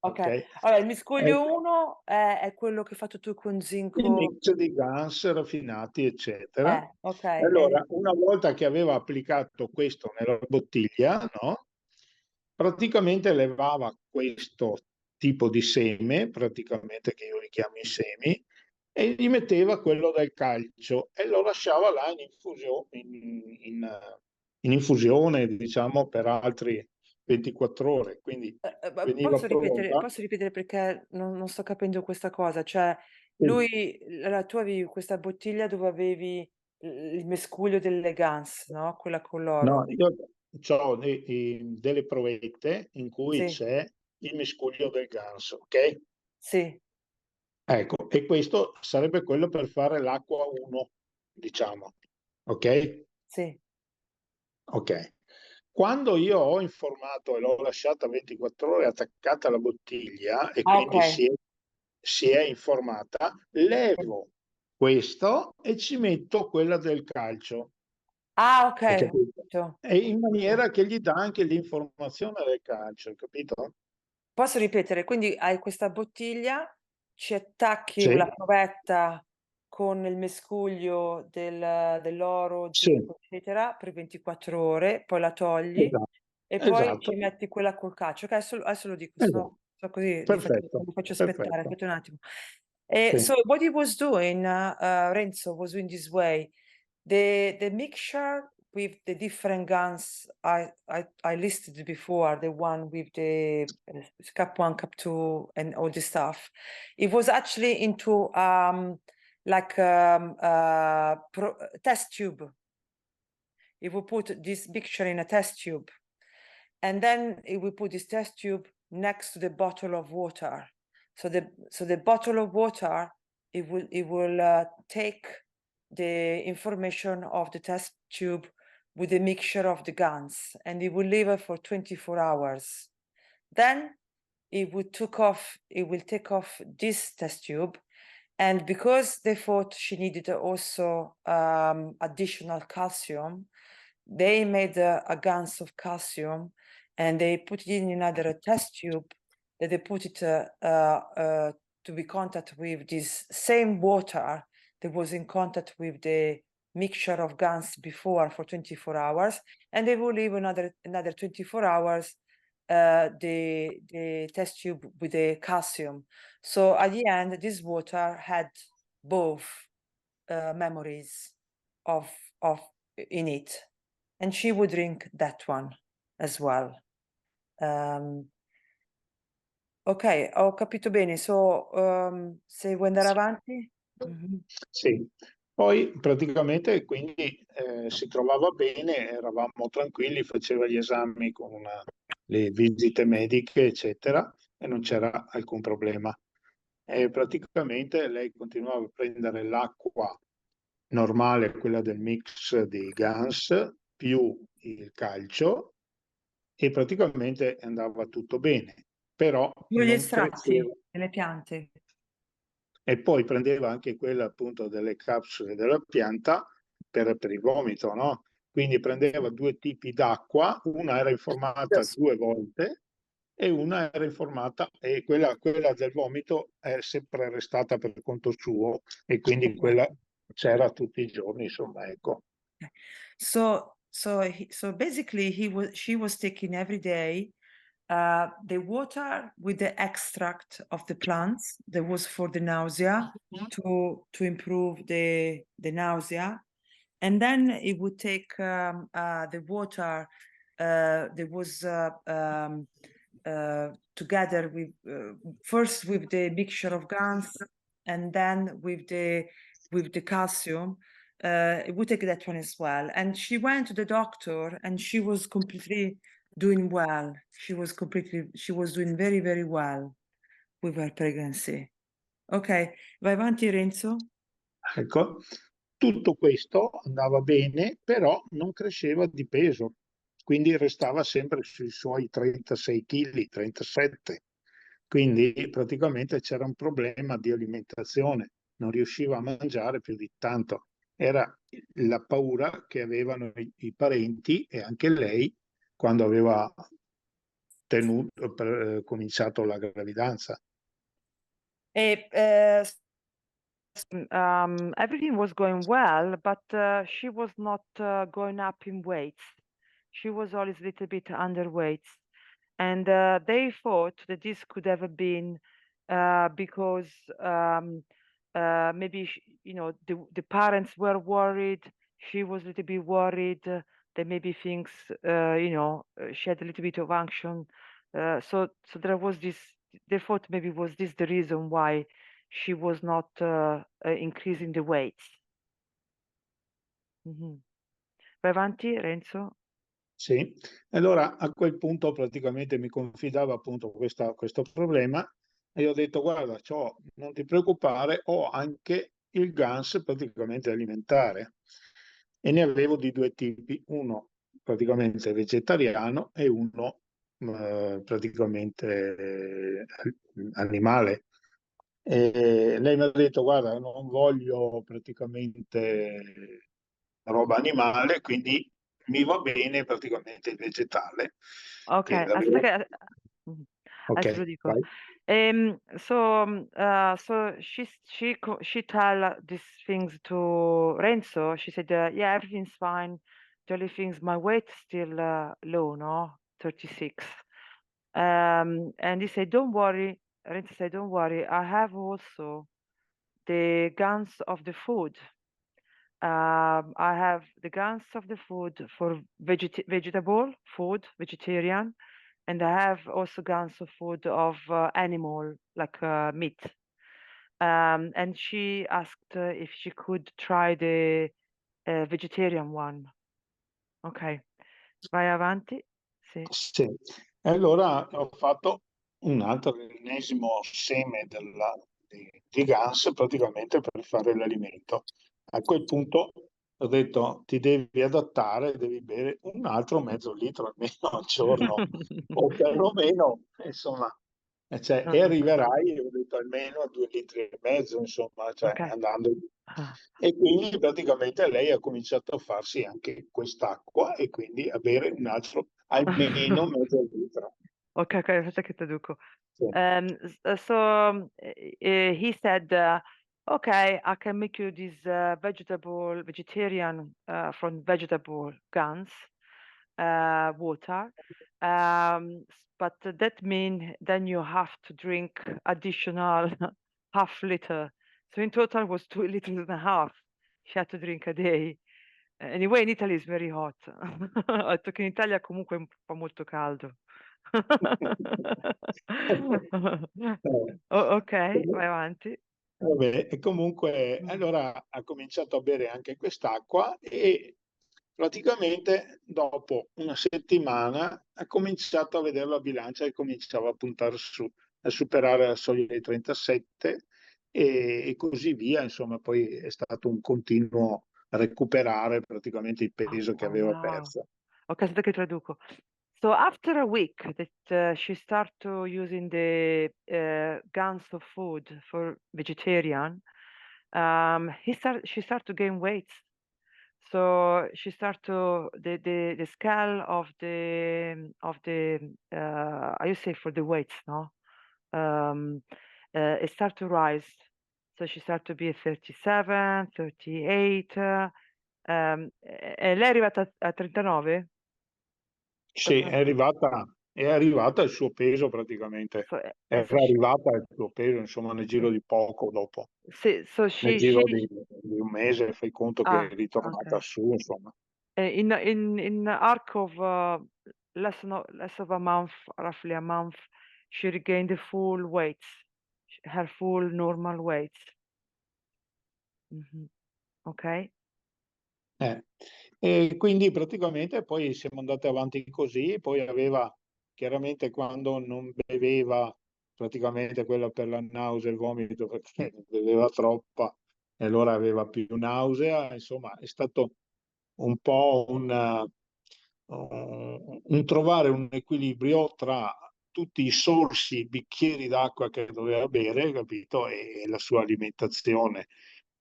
Ok, Ok? allora il È miscuglio 1 è quello che hai fatto tu con il zinco. mix di gas raffinati, eccetera. Ok. Allora, una volta che aveva applicato questo nella bottiglia, no? Praticamente levava questo tipo di seme, praticamente che io li chiamo i semi, e gli metteva quello del calcio e lo lasciava là in infusione, diciamo, per altri 24 ore. Quindi veniva pronta. Posso ripetere perché non sto capendo questa cosa? Cioè, Sì. tu avevi questa bottiglia dove avevi il mescuglio delle Gans, no? Quella con No, l'oro. io ho delle provette in cui Sì, c'è il miscuglio del ganso, ok? sì, Ecco, e questo sarebbe quello per fare l'acqua 1, diciamo, ok? sì. Ok. Quando io ho informato e l'ho lasciata 24 ore attaccata alla bottiglia e Ah, ok. quindi si è informata, levo questo e ci metto quella del calcio. Ah, ok. Hai Ho capito? capito. E in maniera che gli dà anche l'informazione del calcio, hai capito? Posso ripetere? Quindi hai questa bottiglia, ci attacchi Sì, la provetta con il mescuglio dell'oro, sì, zinco, eccetera, per 24 ore, poi la togli esatto, e poi ci esatto, metti quella col calcio. Ok, adesso lo dico, esatto. sto così, Perfetto, li faccio aspettare, perfetto. aspetta un attimo. Sì, So what he was doing, Renzo was doing this way. The mixture with the different guns I listed before, the one with the cup one, cup two, and all this stuff, it was actually into test tube. It will put this mixture in a test tube, and then it will put this test tube next to the bottle of water. So the bottle of water, it will take the information of the test tube with a mixture of the guns, and it will leave it for 24 hours. Then it will take off this test tube, and because they thought she needed also additional calcium, they made a guns of calcium, and they put it in another test tube that they put it to be contact with this same water that was in contact with the mixture of guns before for 24 hours, and they will leave another 24 hours the test tube with the calcium. So at the end, this water had both memories of in it, and she would drink that one as well. Ok, ho capito bene. Se vuoi andare avanti? Mhm. sì. Poi praticamente quindi si trovava bene, eravamo tranquilli, faceva gli esami con le visite mediche, eccetera, e non c'era alcun problema. E praticamente lei continuava a prendere l'acqua normale, quella del mix di Gans, più il calcio, e praticamente andava tutto bene, però Gli non estratti cresceva. delle piante. E poi prendeva anche quella appunto delle capsule della pianta per il vomito, no? Quindi prendeva due tipi d'acqua, una era informata Yes. 2 volte e una era informata, e quella del vomito è sempre restata per conto suo, e quindi quella c'era tutti i giorni, insomma, ecco. So basically she was taking every day the water with the extract of the plants that was for the nausea to improve the nausea, and then it would take the water that was together with first with the mixture of gums and then with the calcium. It would take that one as well. And she went to the doctor and she was completely doing well. She was doing very, very well with her pregnancy. Ok, vai avanti Renzo. Ecco, tutto questo andava bene, però non cresceva di peso, quindi restava sempre sui suoi 36 kg, 37. Quindi praticamente c'era un problema di alimentazione, non riusciva a mangiare più di tanto. Era la paura che avevano i parenti e anche lei quando aveva cominciato la gravidanza. E, everything was going well, but she was not going up in weights. She was always a little bit underweight. And they thought that this could have been because maybe, the parents were worried. She was a little bit worried that maybe things, she had a little bit of anxiety. So there was this, they thought maybe was this the reason why she was not increasing the weights. Mhm. Vai avanti, Renzo. Sì, allora a quel punto praticamente mi confidava appunto questo problema, e io ho detto: guarda, non ti preoccupare, ho anche il GANS praticamente alimentare, e ne avevo di 2 tipi, uno praticamente vegetariano e uno praticamente animale. E lei mi ha detto: guarda, non voglio praticamente roba animale, quindi mi va bene praticamente il vegetale. Ok, Che aspetta l'avevo... che Ok, adesso lo dico. vai. So she tell these things to Renzo. She said, "Yeah, everything's fine. The only thing's my weight still low, no, 36." And he said, "Don't worry." Renzo said, "Don't worry. I have also the guns of the food. I have the guns of the food for vegetable food, vegetarian, and I have also guns of food of animal, like meat." And she asked if she could try the vegetarian one. Ok, vai avanti. Sì. Sì. E allora ho fatto un altro, l'ennesimo seme di Gans praticamente per fare l'alimento. A quel punto ho detto: ti devi adattare, devi bere un altro mezzo litro almeno al giorno, o perlomeno, insomma, e arriverai, ho detto, almeno a 2,5 litri, insomma, cioè, Ok. andando. E quindi praticamente lei ha cominciato a farsi anche quest'acqua e quindi a bere un altro, almeno mezzo litro. Ok, aspetta che traduco. Sì. He said, okay, I can make you this vegetarian from vegetable guns water, but that means then you have to drink additional half liter. So in total was 2.5 liters she had to drink a day. Anyway, in Italy is very hot. Ho detto che in Italia comunque fa molto caldo. Ok, vai avanti. Vabbè, e comunque Mm. allora ha cominciato a bere anche quest'acqua e praticamente dopo una settimana ha cominciato a vedere la bilancia e cominciava a puntare su, a superare la soglia dei 37 e così via. Insomma, poi è stato un continuo recuperare praticamente il Oh, peso che oh, aveva wow. perso. Ok, aspetta che traduco. So after a week that she started to using the guns of food for vegetarian, she started to gain weight. So she started to the scale of the I say for the weights, no? Um, it started to rise. So she started to be at 37, 38. E lei è arrivata a 39? Sì, è arrivata al suo peso praticamente. So, so Era she, arrivata al suo peso, insomma, nel giro di poco dopo. so Nel she giro di un mese fai conto che è ritornata okay. su, insomma. In arc of less of a month, roughly a month, she regained the full weight, her full normal weight. Mhm. Okay. Eh. E quindi praticamente poi siamo andati avanti così, poi aveva chiaramente quando non beveva praticamente quella per la nausea e il vomito perché beveva troppa e allora aveva più nausea, insomma è stato un po' un trovare un equilibrio tra tutti i sorsi, i bicchieri d'acqua che doveva bere, capito, e la sua alimentazione.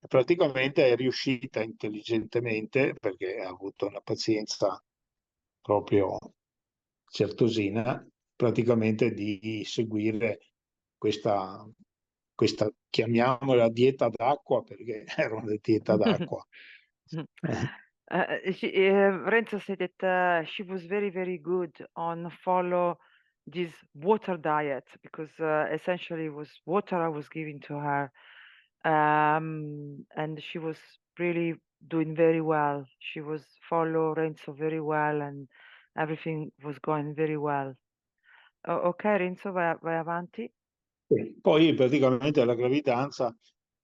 Praticamente è riuscita intelligentemente, perché ha avuto una pazienza proprio certosina, praticamente di seguire questa chiamiamola dieta d'acqua, perché era una dieta d'acqua. Eh, Renzo said that she was very, very good on follow this water diet because essentially it was water I was giving to her, and she was really doing very well. She was follow Renzo very well, and everything was going very well. Ok, Renzo, vai avanti. Sì. Poi praticamente la gravidanza,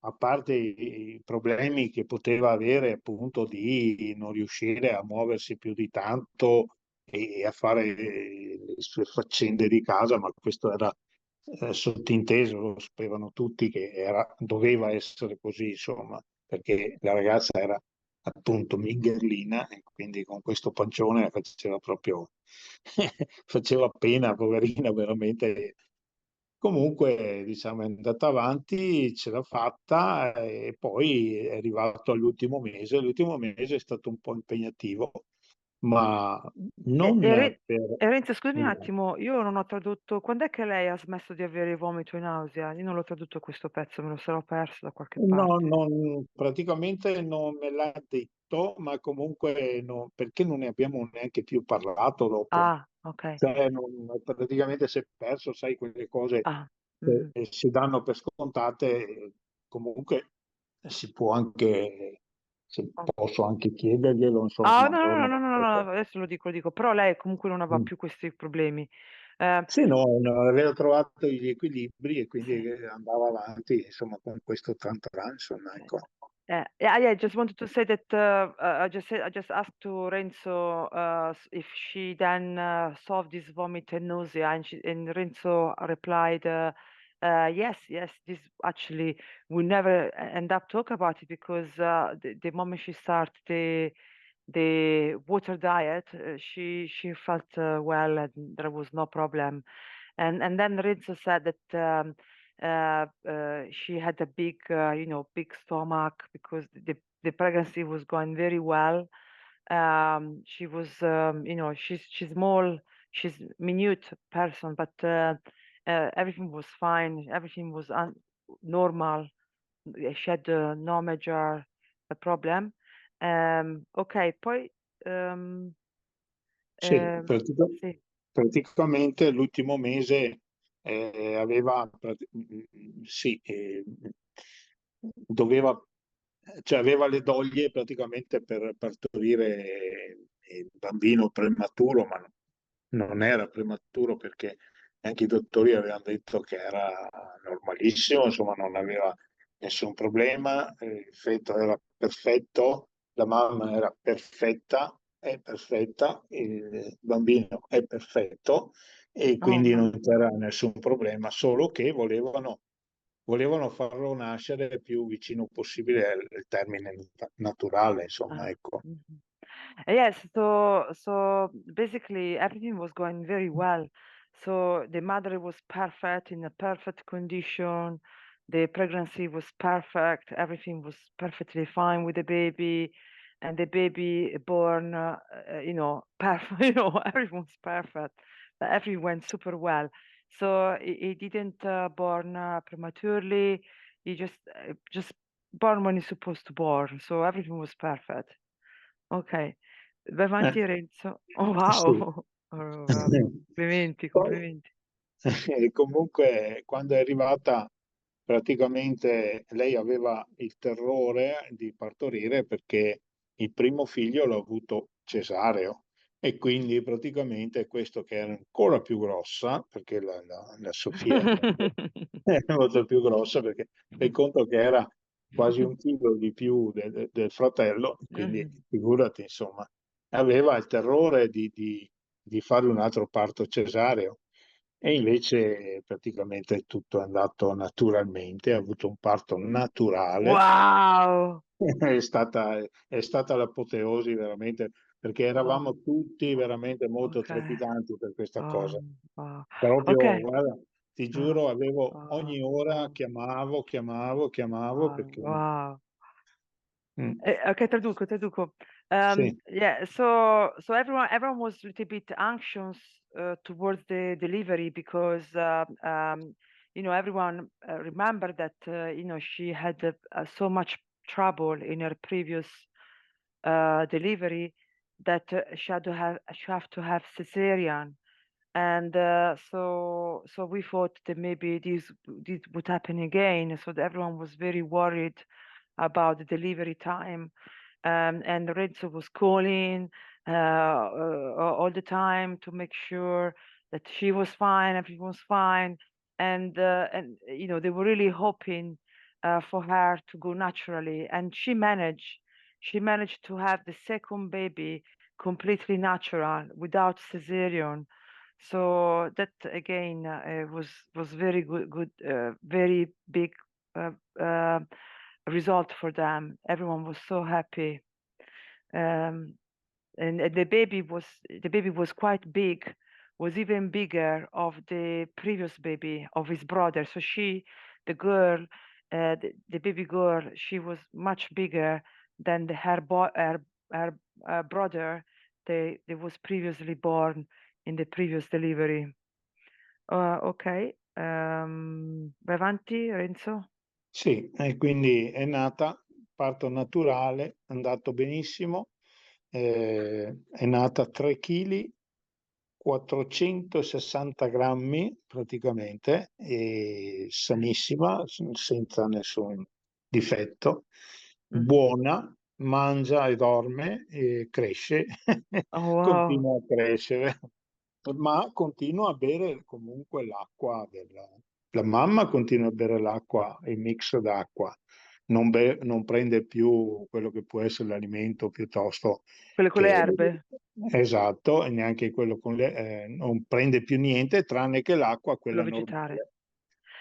a parte i problemi che poteva avere appunto di non riuscire a muoversi più di tanto e a fare le sue faccende di casa, ma questo era sottinteso, lo sapevano tutti che doveva essere così, insomma, perché la ragazza era appunto mingherlina e quindi con questo pancione faceva proprio faceva pena, poverina, veramente. Comunque, diciamo, è andata avanti, ce l'ha fatta e poi è arrivato all'ultimo mese. L'ultimo mese è stato un po' impegnativo, ma E, non e Re- per... e Renzo, scusami un attimo, io non ho tradotto. Quando è che lei ha smesso di avere vomito e nausea? Io non l'ho tradotto questo pezzo, me lo sarò perso da qualche No, parte. praticamente non me l'ha detto, ma comunque perché non ne abbiamo neanche più parlato dopo. Ah, ok. Cioè, praticamente si è perso, sai, quelle cose Ah, che mhm. si danno per scontate, comunque si può anche, Oh. posso anche chiederglielo, Ah, insomma, no, no, allora, no, no, no, no, adesso lo dico. Però lei comunque non aveva mm. più questi problemi. Eh, Sì, no, no, aveva trovato gli equilibri e quindi sì. andava avanti, insomma, con questo tantran, insomma, ecco. Yeah, I just wanted to say that I just asked to Renzo if she then solved this vomit and nausea, and Renzo replied, yes, yes. This actually we never end up talk about it because the moment she started the water diet, she felt well and there was no problem. And then Renzo said that she had a big, big stomach because the pregnancy was going very well. She was, she's small, she's minute person, but everything was fine. Everything was normal. She had no major problem. Ok, poi Sì, sì. praticamente l'ultimo mese sì, doveva, cioè aveva le doglie praticamente per partorire il bambino prematuro, ma non era prematuro perché anche i dottori avevano detto che era normalissimo, insomma non aveva nessun problema, il feto era perfetto, la mamma era perfetta, è perfetta, il bambino è perfetto e Oh, quindi no. non c'era nessun problema, solo che volevano farlo nascere il più vicino possibile al termine naturale, insomma, ecco. Mhm. Yes, so basically everything was going very well. So the mother was perfect, in a perfect condition. The pregnancy was perfect. Everything was perfectly fine with the baby, and the baby born, perfect. Everything was perfect. Everything went super well. So he didn't born prematurely. He just born when he's supposed to born. So everything was perfect. Ok, vai Eh, avanti Renzo. Oh sì. wow, oh, complimenti, Poi, complimenti. e comunque, quando è arrivata, praticamente lei aveva il terrore di partorire perché il primo figlio l'ha avuto cesareo e quindi praticamente questo che era ancora più grossa, perché la Sofia è molto più grossa perché fai conto che era quasi 1 chilo di più del fratello, quindi figurati, insomma, aveva il terrore di fare un altro parto cesareo. E invece praticamente tutto è andato naturalmente, ha avuto un parto naturale, Wow, è stata l'apoteosi veramente, perché wow, eravamo tutti veramente molto ok, trepidanti per questa wow, cosa. wow. Ok, Proprio, guarda, ti wow, giuro, avevo wow, ogni ora wow, chiamavo wow, perché... wow. Mm, Okay, traduco. sì. Yeah, so everyone was a little bit anxious towards the delivery because everyone remembered that she had so much trouble in her previous delivery that she have to have cesarean, and so we thought that maybe this would happen again. So that everyone was very worried about the delivery time. And Renzo was calling all the time to make sure that she was fine, everyone was fine, and they were really hoping for her to go naturally, and she managed. She managed to have the second baby completely natural without cesarean. So that again was very good, very big uh, uh, result for them. Everyone was so happy. Um, and the baby was quite big, was even bigger of the previous baby of his brother. So the girl, the baby girl, she was much bigger than her brother. They was previously born in the previous delivery. Ok, vai avanti, Renzo. Sì, e quindi è nata, parto naturale, è andato benissimo, è nata 3 kg, 460 grammi praticamente, e sanissima, senza nessun difetto, Mhm. buona, mangia e dorme e cresce, Oh wow, continua a crescere, ma continua a bere comunque l'acqua la mamma continua a bere l'acqua, il mix d'acqua, non prende più quello che può essere l'alimento piuttosto quelle con le che... erbe, Esatto, e neanche quello non prende più niente tranne che l'acqua, quello quella vegetale. normale.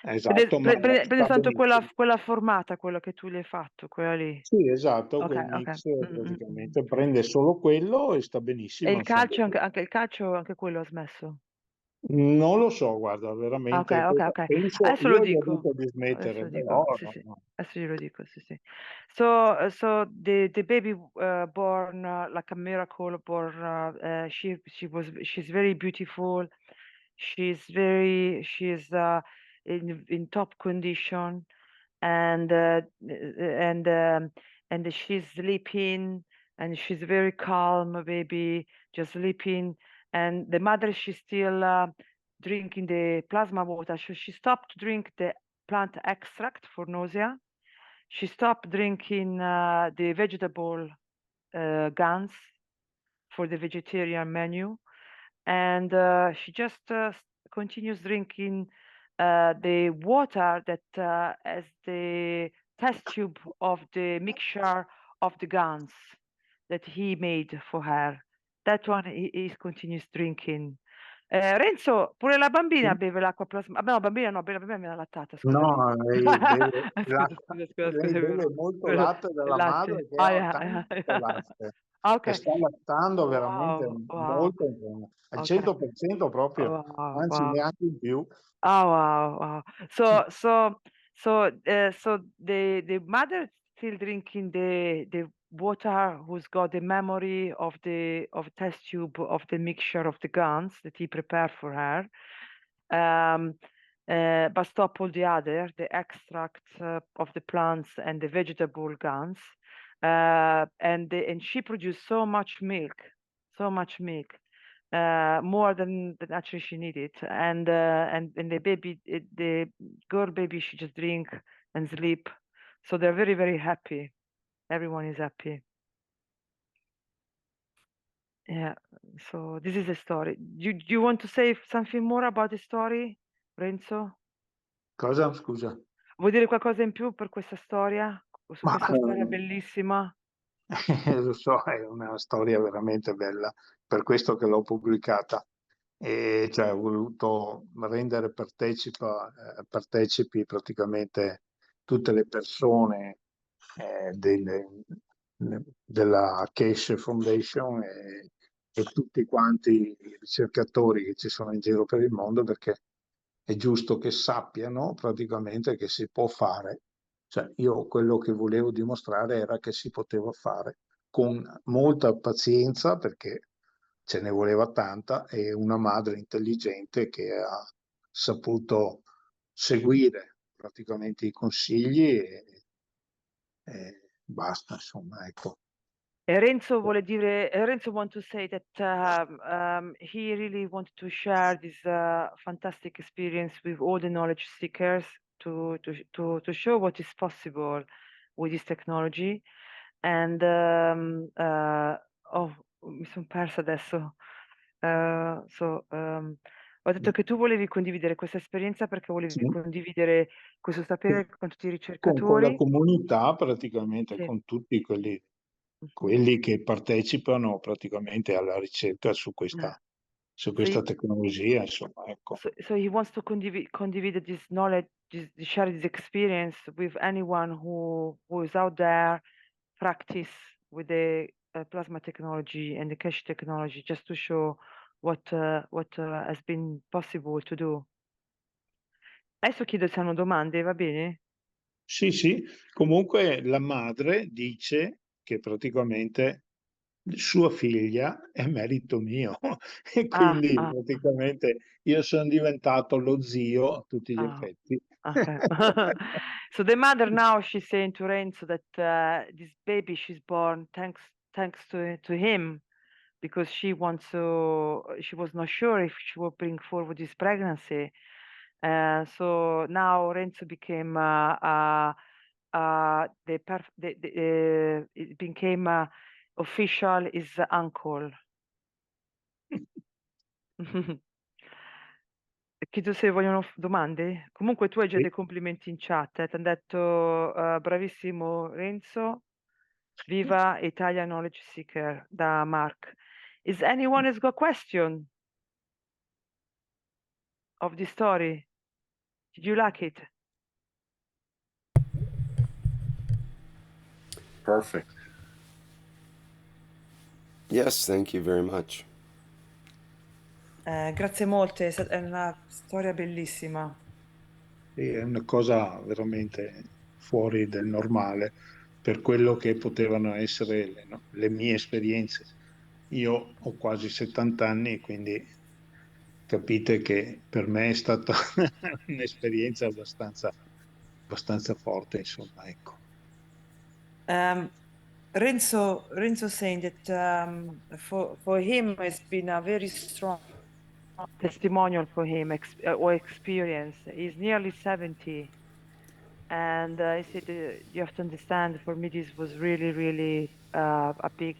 Esatto, ma Prende sta soltanto quella, benissimo. quella formata, quello che tu gli hai fatto, quella lì. Sì, esatto, Ok, quel ok. mix Mm. praticamente prende solo quello e sta E benissimo, il insomma. calcio, anche il calcio, anche quello ha smesso. Non lo so, guarda, Ah, ok, veramente, ok, ok. penso, Adesso lo io gli ho dico. detto di Adesso smettere, lo però dico, sì, no, sì. no. Adesso glielo dico, sì, sì. So the baby born like a miracle, born. She's very beautiful. She's in top condition, and and um, and she's sleeping, and she's very calm, baby, just sleeping. And the mother, she's still drinking the plasma water. So she stopped to drink the plant extract for nausea. She stopped drinking the vegetable guns for the vegetarian menu, and she just continues drinking the water that has the test tube of the mixture of the guns that he made for her. That one he continues drinking. Renzo, pure la bambina beve l'acqua plasmata. No, bambina no, la bambina viene allattata, scusami. No, lei beve, lei Scusa. beve molto latte Il dalla latte. madre che Ah, ha yeah, tanto latte Ah, e ok. sta lattando veramente Wow. molto, al Okay. 100% proprio, anzi Wow. neanche in più. Oh, wow. So the mother still drinking the water who's got the memory of the test tube of the mixture of the guns that he prepared for her. But stop all the other, the extract of the plants and the vegetable guns. And she produced so much milk, more than actually she needed. And the baby, the girl baby, she just drink and sleep. So they're very, very happy. Everyone is happy. Yeah. So this is the story. Do you want to say something more about the story, Renzo? Cosa? Scusa. Vuoi dire qualcosa in più per questa storia? Su Ma, questa storia bellissima? lo so, è una storia veramente bella, per questo che l'ho pubblicata. E cioè, ho voluto rendere partecipi praticamente tutte le persone della Keshe Foundation e tutti quanti i ricercatori che ci sono in giro per il mondo, perché è giusto che sappiano praticamente che si può fare. Cioè, io quello che volevo dimostrare era che si poteva fare con molta pazienza, perché ce ne voleva tanta, e una madre intelligente che ha saputo seguire praticamente i consigli e basta, insomma, ecco. Renzo vuole dire, Renzo want to say that he really wanted to share this fantastic experience with all the knowledge seekers to show what is possible with this technology. And oh, mi sono persa adesso. Ho detto che tu volevi condividere questa esperienza perché volevi Sì. condividere questo sapere con tutti i Con la ricercatori. comunità praticamente, Sì. con tutti quelli, Mhm. quelli che partecipano praticamente alla ricerca su Ah. su So questa tecnologia, insomma, ecco. So he wants to condivide this knowledge, share this experience with anyone who is out there, practice with the plasma technology and the cache technology, just to show what has been possible to do. Adesso chiedo se hanno domande, va bene? Sì, sì, comunque la madre dice che praticamente sua figlia è merito mio e quindi Ah, praticamente io sono diventato lo zio a tutti gli ah, effetti. okay. So the mother now she's saying to Renzo that this baby she's born thanks to him because she was not sure if she would bring forward this pregnancy. So now Renzo became it became official his uncle. Chiedo se vogliono domande. Comunque tu hai già Sì. dei complimenti in chat. Ti hanno detto bravissimo Renzo, viva Italia Knowledge Seeker da Mark. Is anyone has got question of the story? Did you like it? Perfect. Yes, thank you very much. Grazie molte, è una storia bellissima. Sì, è una cosa veramente fuori del normale per quello che potevano essere le mie esperienze. Io ho quasi 70 anni, quindi capite che per me è stata un'esperienza abbastanza forte, insomma, ecco. Renzo saying that for him it's been a very strong testimonial for him or experience. He's nearly 70. And I said, you have to understand, for me, this was really, really a big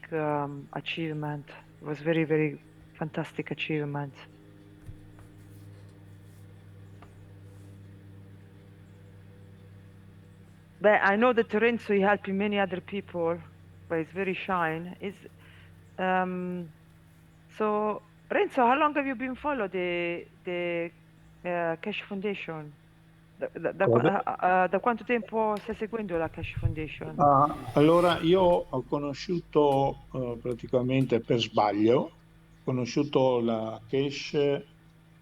achievement. It was very, very fantastic achievement. but I know that Renzo is helping many other people, but it's very shy. So Renzo, how long have you been following the Keshe Foundation? Cosa? Da quanto tempo stai seguendo la Keshe Foundation? Allora, io ho conosciuto praticamente per sbaglio, ho conosciuto la Keshe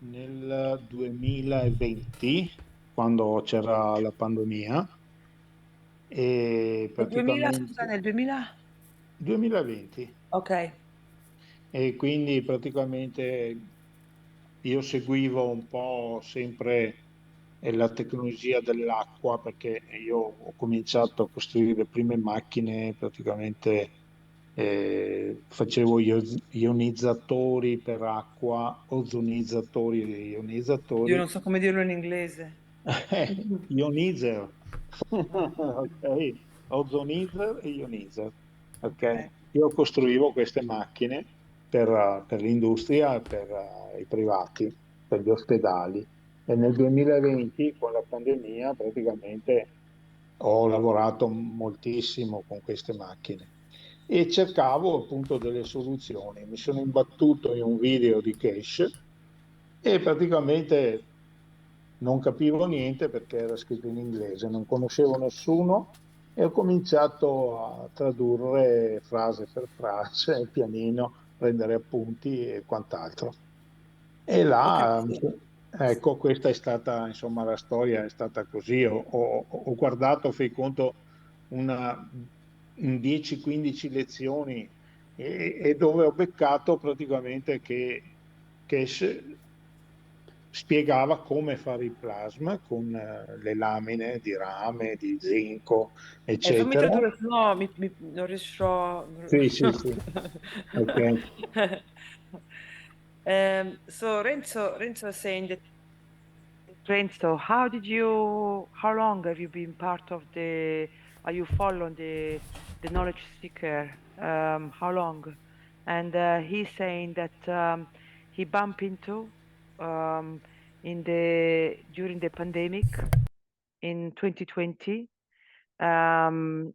nel 2020, quando c'era la pandemia, e Nel 2000, scusa, praticamente nel 2000? 2020. Ok. E quindi praticamente io seguivo un po' sempre la tecnologia dell'acqua perché io ho cominciato a costruire le prime macchine, praticamente facevo ionizzatori per acqua, ozonizzatori e Io ionizzatori. non so come dirlo in inglese. Ionizer, ok, ozonizer e ionizer, ok. Ok. Io costruivo queste macchine per l'industria, per i privati, per gli ospedali. E nel 2020, con la pandemia, praticamente ho lavorato moltissimo con queste macchine e cercavo appunto delle soluzioni. Mi sono imbattuto in un video di Keshe e praticamente non capivo niente perché era scritto in inglese, non conoscevo nessuno e ho cominciato a tradurre frase per frase, pianino, prendere appunti e quant'altro. E Ho là, capito. ecco, questa è stata, insomma, la storia è stata così. Ho guardato, fai conto, una, un 10-15 lezioni e dove ho beccato praticamente che spiegava come fare il plasma con le lamine di rame, di zinco, Fammi eccetera. tradurre, se no non riuscirò. Sì, sì, sì. Ok. So Renzo is saying that. Renzo, how long have you been part of are you following the knowledge seeker? How long? And he's saying that he bumped into um, during the pandemic in 2020, and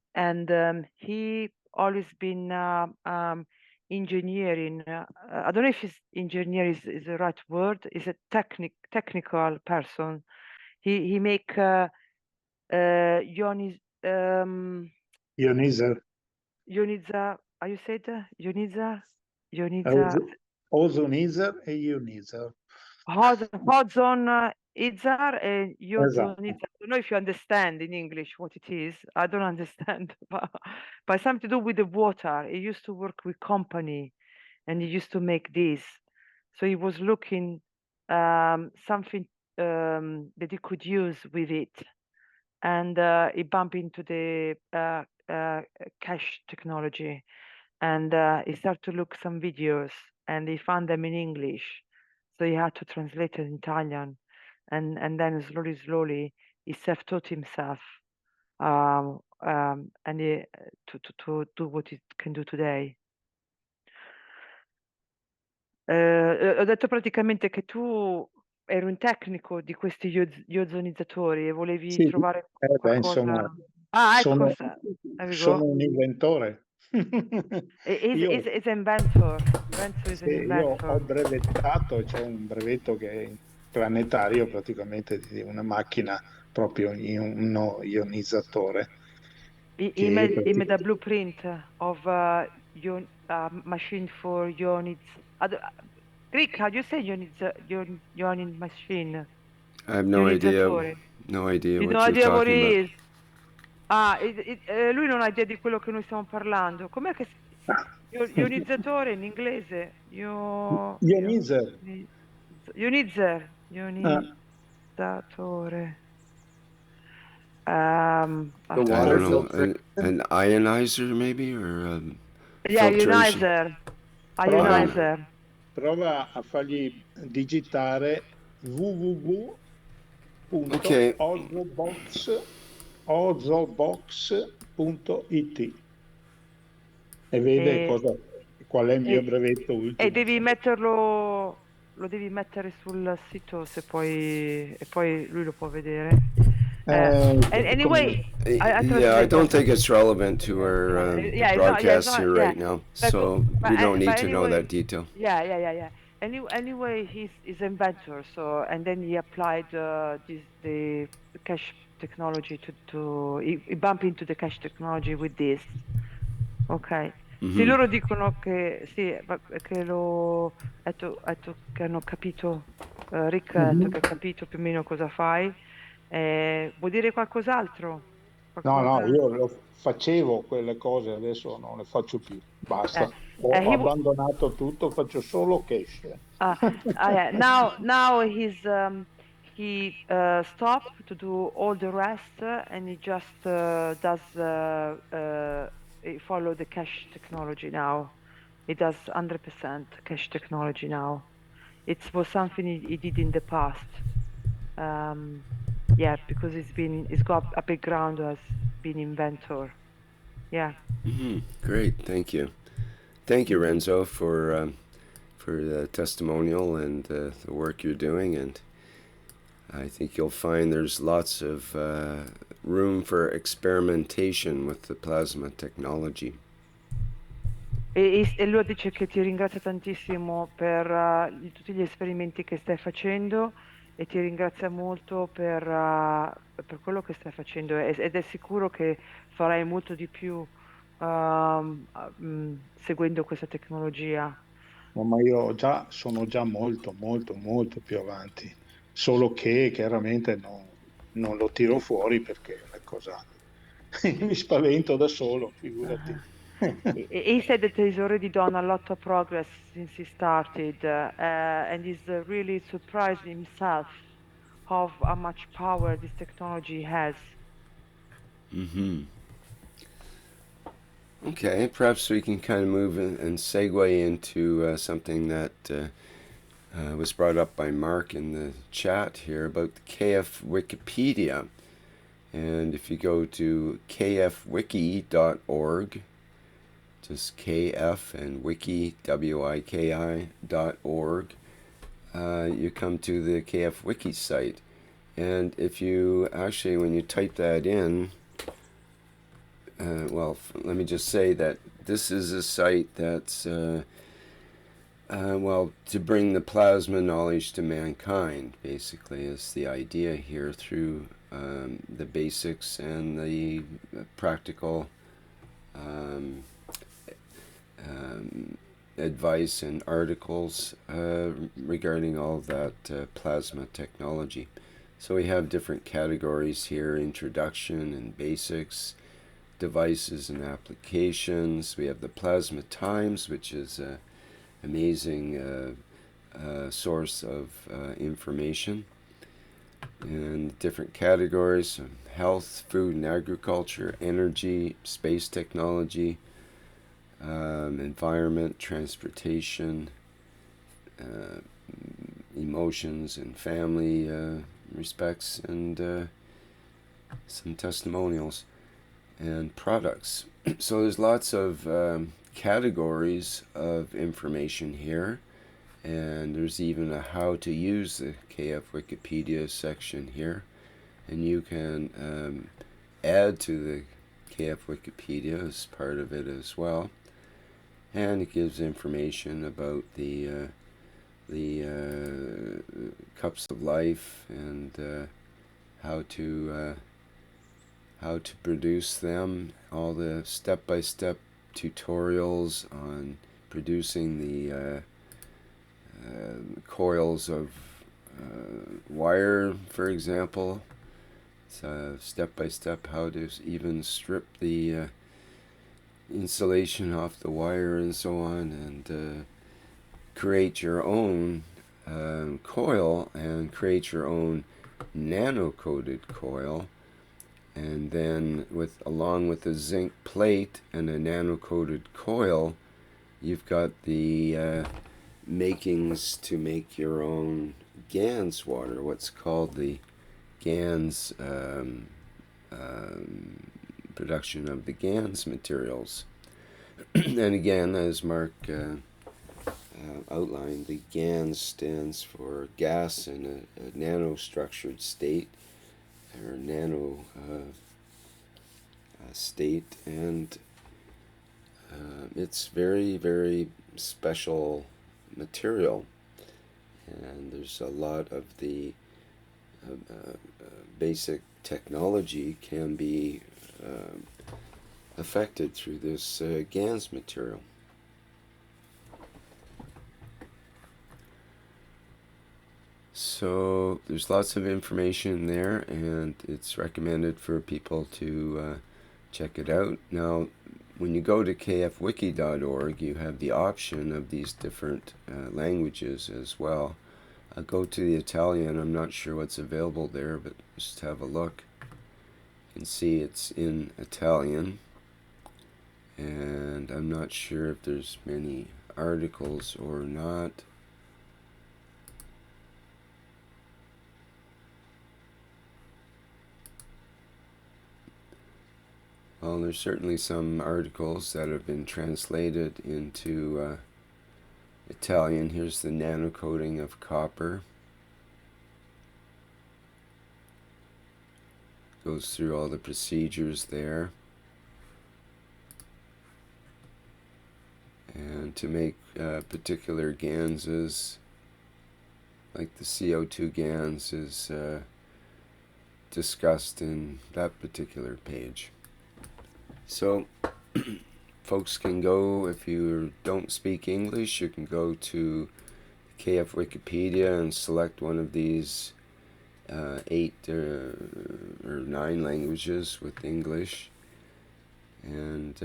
he always been engineering. I don't know if engineer is the right word. Is a technical person. He make Ionis Ionizer. Ioniza. How you said Ioniza? Ozonizer e ionizer. Hozon Izar and Yozon Esatto. Izar. I don't know if you understand in English what it is. I don't understand, but something to do with the water. He used to work with company, and he used to make this. So he was looking something that he could use with it, and he bumped into the cache technology, and he started to look some videos, and he found them in English, so he had to translate it in Italian, and then slowly he self-taught himself, and to do what he can do today. Ho detto praticamente che tu eri un tecnico di questi ozonizzatori e volevi Sì, trovare beh, qualcosa. insomma, Ah, ecco, sono, there we sono go. un inventore. Io, Is inventor. Renzo is sì, an io ho inventor. brevettato, c'è un brevetto che è planetario praticamente di una macchina proprio no, ionizzatore. He made a blueprint of machine for ioniz. Greek, how do you say ioniz machine? I have no idea, Ionizzatore. no idea You no what you're idea what talking it about. is. Ah, lui non ha idea di quello che noi stiamo parlando. Com'è che ionizzatore in inglese? Ionizer. Ionizer. Ah, Ionizzatore. The I water don't Aspetta. know, filtration. an ionizer maybe, or Yeah, filtration. ionizer. I prova, don't know. Ionizer. prova a fargli digitare Okay, www.ozobox.it e vede E, qual è il mio e- brevetto e ultimo. devi metterlo, lo devi mettere sul sito se poi, e poi lui lo può vedere. And anyway, I Yeah, I translate don't that. think it's relevant to our Yeah, broadcast here yeah. right now, But so we don't need but to know anyway, that detail. yeah. Anyway, he's inventor. So and then he applied the cache technology he bumped into the cache technology with this. Ok. Sì, Mm-hmm. loro dicono che sì, che che hanno capito, Rick ha detto che ha capito più o meno cosa fai. Vuoi dire qualcos'altro? No, no, Qualcosa? io facevo quelle cose, adesso non le faccio più. Basta. Eh, Ho he, abbandonato tutto, faccio solo cash. yeah. Now he stopped to do all the rest and he just does he follow the cache technology now. He does 100% cache technology now. It was something he did in the past. Yeah, because he's got a background as being inventor. Yeah. Mm-hmm. Great, thank you. Thank you, Renzo, for the testimonial and the work you're doing, and I think you'll find there's lots of room for experimentation with the plasma technology. E lui dice che ti ringrazia tantissimo per tutti gli esperimenti che stai facendo e ti ringrazia molto per quello che stai facendo ed è sicuro che farai molto di più seguendo questa tecnologia. No, ma io sono già molto, molto, molto più avanti. Solo che chiaramente non lo tiro fuori perché è una cosa... Mi spavento da solo, figurati. He said that he's already done a lot of progress since he started, and he's really surprised himself of how much power this technology has. Mm-hmm. Okay, perhaps we can kind of move and segue into something that was brought up by Mark in the chat here about the KF Wikipedia. And if you go to kfwiki.org, just KF and wiki, WIKI.org, you come to the KF Wiki site. And if you actually, when you type that in, let me just say that this is a site that's, to bring the plasma knowledge to mankind, basically, is the idea here through the basics and the practical advice and articles regarding all that plasma technology. So we have different categories here: introduction and basics, devices and applications. We have the Plasma Times, which is an amazing source of information, and different categories: health, food and agriculture, energy, space technology, environment, transportation, emotions and family respects, and some testimonials and products. So there's lots of categories of information here, and there's even a how to use the KF Wikipedia section here, and you can add to the KF Wikipedia as part of it as well. And it gives information about the cups of life and how to produce them, all the step-by-step tutorials on producing the coils of wire, for example. So step-by-step how to even strip the insulation off the wire and so on, and create your own coil and create your own nano-coated coil. And then along with a zinc plate and a nano-coated coil, you've got the makings to make your own GANS water, what's called the GANS production of the GANS materials. And again, as Mark outlined, the GANS stands for gas in a nanostructured state, or nano state, and it's very, very special material, and there's a lot of the basic technology can be affected through this GANS material. So there's lots of information there, and it's recommended for people to check it out. Now, when you go to kfwiki.org, you have the option of these different languages as well. I'll go to the Italian. I'm not sure what's available there, but just have a look. You can see it's in Italian, and I'm not sure if there's many articles or not. Well, there's certainly some articles that have been translated into Italian. Here's the nano-coating of copper. Goes through all the procedures there. And to make particular ganses, like the CO2 GANs, is discussed in that particular page. So folks can go, if you don't speak English, you can go to KF Wikipedia and select one of these 8 or 9 languages with English, and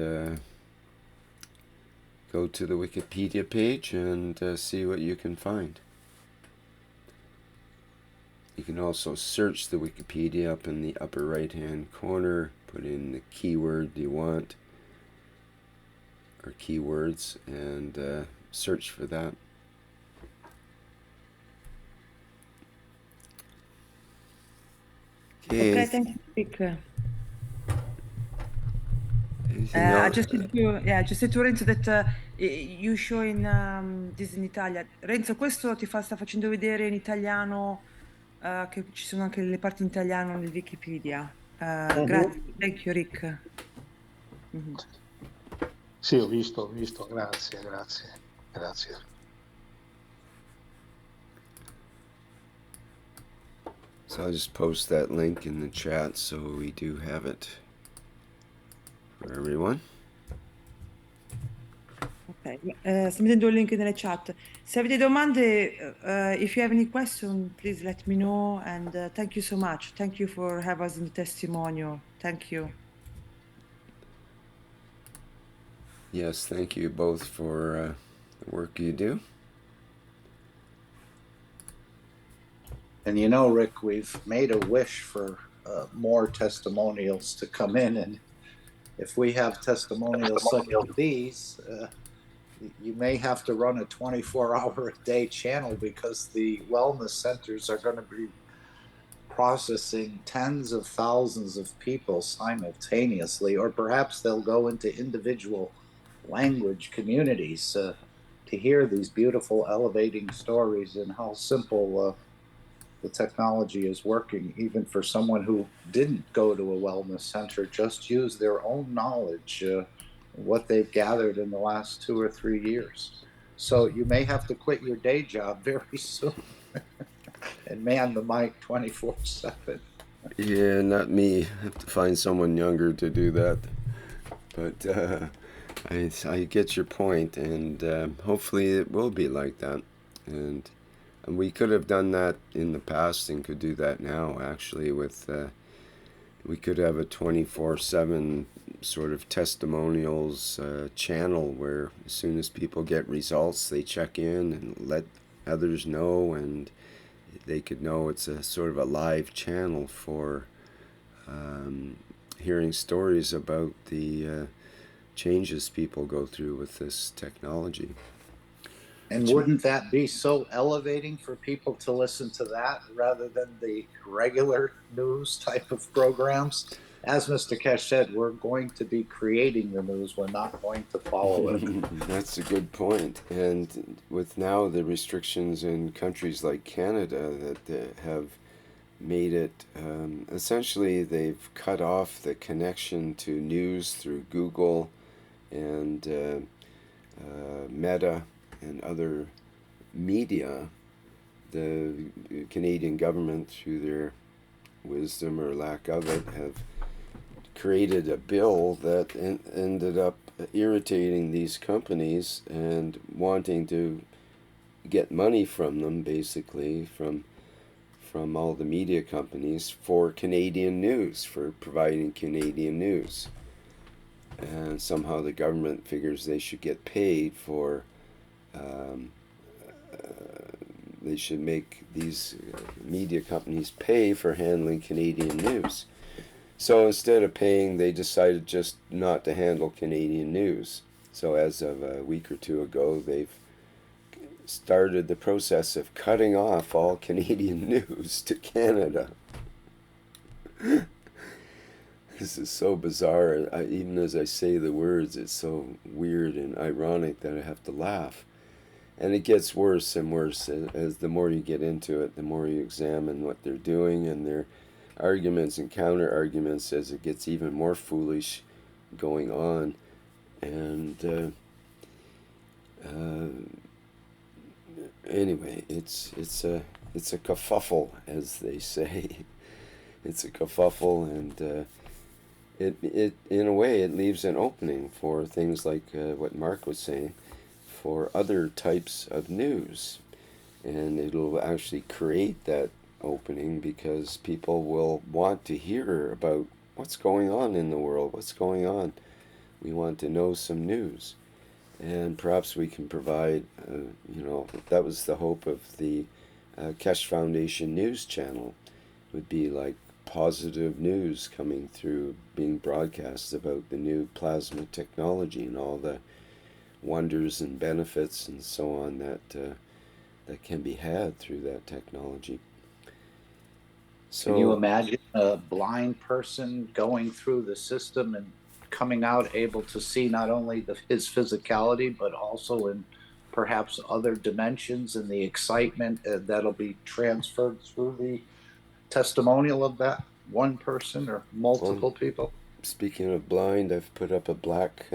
go to the Wikipedia page and see what you can find. You can also search the Wikipedia up in the upper right hand corner, put in the keyword you want, or keywords, and search for that. Okay, thank you, Rick. I just said to Renzo that you show in this in Italia. Renzo, questo sta facendo vedere in italiano che ci sono anche le parti in italiano nel Wikipedia. Grazie, thank you, Rick. Mm-hmm. Sì, ho visto, grazie. So I'll just post that link in the chat so we do have it for everyone. Ok, sto mettendo il link nelle chat. Se avete domande, if you have any question, please let me know, and thank you so much. Thank you for having us in the testimonial. Thank you. Yes, thank you both for the work you do. And you know, Rick, we've made a wish for more testimonials to come in, and if we have testimonials such as these, you may have to run a 24-hour-a-day channel, because the wellness centers are going to be processing tens of thousands of people simultaneously, or perhaps they'll go into individual language communities to hear these beautiful, elevating stories and how simple the technology is working, even for someone who didn't go to a wellness center, just use their own knowledge, what they've gathered in the last 2 or 3 years. So you may have to quit your day job very soon and man the mic 24/7. Yeah, not me. I have to find someone younger to do that. But I get your point, and hopefully it will be like that. And we could have done that in the past and could do that now, actually, with we could have a 24/7 sort of testimonials channel where as soon as people get results, they check in and let others know, and they could know it's a sort of a live channel for hearing stories about the changes people go through with this technology. And wouldn't that be so elevating for people to listen to that rather than the regular news type of programs? As Mr. Keshe said, we're going to be creating the news. We're not going to follow it. That's a good point. And with now the restrictions in countries like Canada that have made it essentially they've cut off the connection to news through Google and Meta and other media. The Canadian government, through their wisdom or lack of it, have created a bill that ended up irritating these companies and wanting to get money from them, basically from all the media companies for Canadian news, for providing Canadian news. And somehow the government figures they should get paid for um, they should make these media companies pay for handling Canadian news. So instead of paying, they decided just not to handle Canadian news. So as of a week or two ago, they've started the process of cutting off all Canadian news to Canada. This is so bizarre. Even as I say the words, it's so weird and ironic that I have to laugh. And it gets worse and worse as the more you get into it, the more you examine what they're doing and their arguments and counter arguments as it gets even more foolish going on. And anyway, it's a kerfuffle, as they say. It's a kerfuffle, and it in a way it leaves an opening for things like what Mark was saying, for other types of news, and it'll actually create that opening because people will want to hear about what's going on in the world, what's going on. We want to know some news, and perhaps we can provide. That was the hope of the Keshe Foundation news channel. Would be like positive news coming through, being broadcast about the new plasma technology and all the wonders and benefits and so on that can be had through that technology. So, can you imagine a blind person going through the system and coming out able to see not only his physicality, but also in perhaps other dimensions and the excitement that'll be transferred through the testimonial of that one person or well, multiple people? speaking of blind, I've put up a black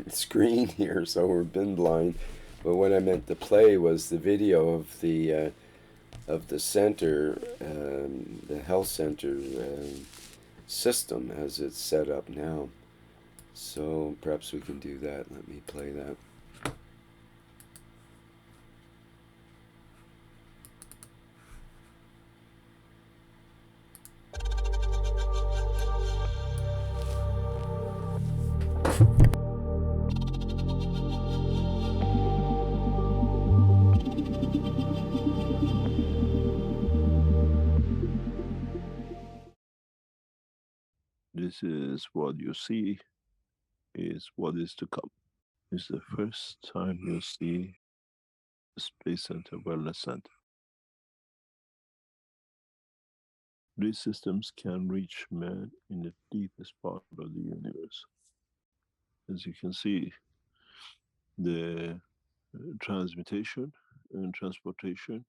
screen here, so we've been blind. But what I meant to play was the video of the center, the health center system as it's set up now. So perhaps we can do that. Let me play that. This is what you see is what is to come. It's the first time you see the Space Center Wellness Center. These systems can reach man in the deepest part of the universe. As you can see, the transmutation and transportation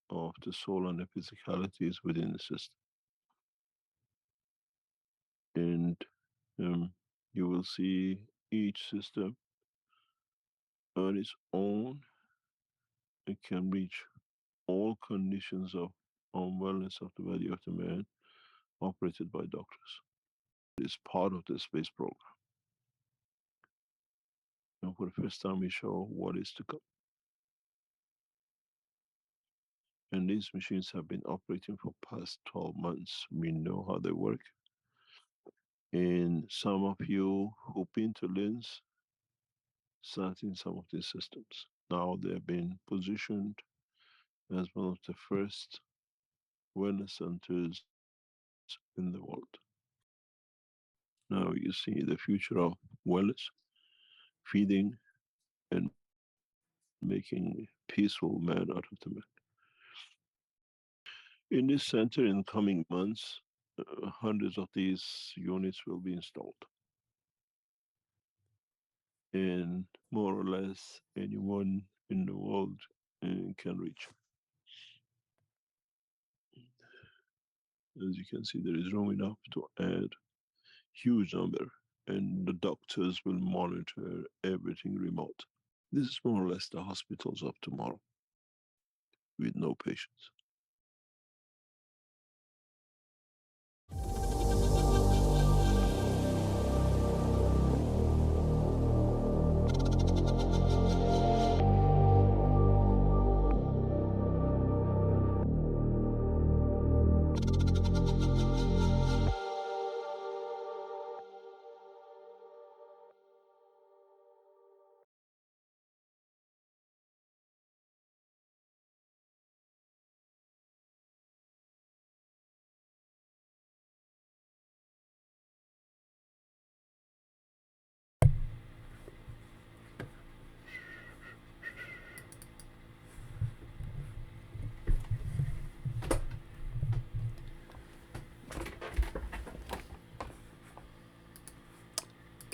of the soul and the physicality is within the system. And you will see each system on its own. It can reach all conditions of unwellness of the body of the man operated by doctors. It's part of the space program. And for the first time, we show what is to come. And these machines have been operating for past 12 months. We know how they work. And some of you who've been to LINS sat in some of these systems. Now they're being positioned as one of the first wellness centers in the world. Now you see the future of wellness, feeding, and making peaceful man out of the man. In this center, in coming months, hundreds of these units will be installed. And more or less anyone in the world can reach. As you can see, there is room enough to add huge number, and the doctors will monitor everything remote. This is more or less the hospitals of tomorrow with no patients.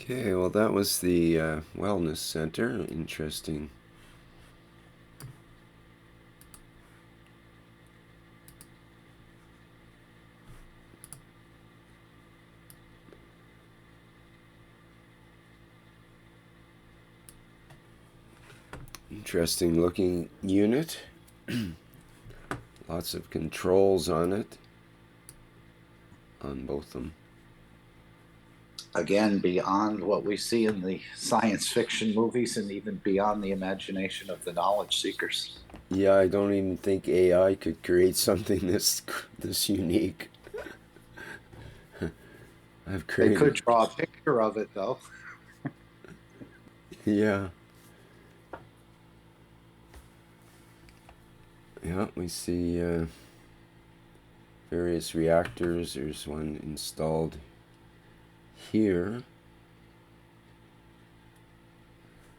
Okay, well, that was the Wellness Center. Interesting. Interesting looking unit. Lots of controls on it, on both of them. Again, beyond what we see in the science fiction movies and even beyond the imagination of the knowledge seekers. Yeah, I don't even think AI could create something this unique. I've They created. could draw a picture of it, though. Yeah. Yeah, we see various reactors. There's one installed here.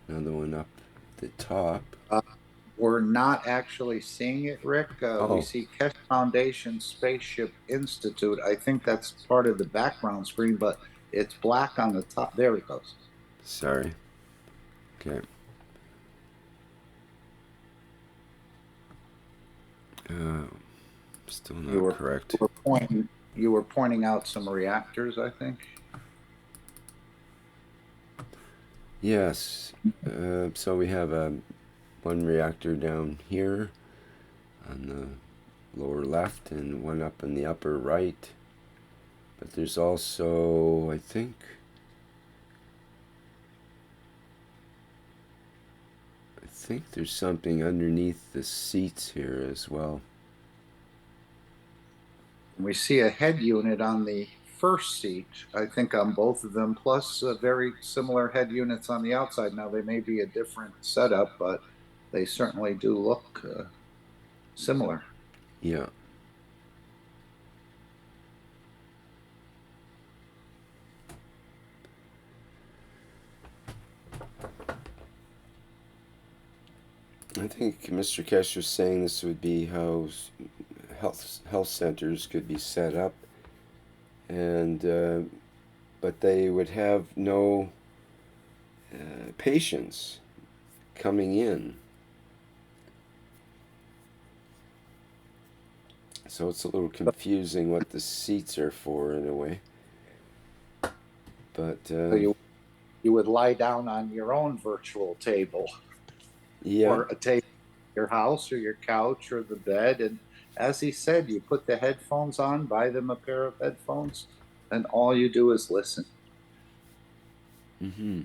Another one up the top. We're not actually seeing it, Rick. We Oh, see Keshe Foundation Spaceship Institute. I think that's part of the background screen, but it's black on the top. There it goes. sorry. Okay. Still not correct. You were pointing out some reactors, I think. Yes. So we have one reactor down here on the lower left and one up in the upper right. But there's also, I think there's something underneath the seats here as well. We see a head unit on the first seat, I think on both of them, plus very similar head units on the outside. Now, they may be a different setup, but they certainly do look similar. Yeah. I think Mr. Keshe was saying this would be how health centers could be set up, and but they would have no patients coming in. So it's a little confusing what the seats are for in a way. But So you would lie down on your own virtual table, yeah. or a table, your house or your couch or the bed, and as he said, you put the headphones on, buy them a pair of headphones, and all you do is listen. Mm-hmm.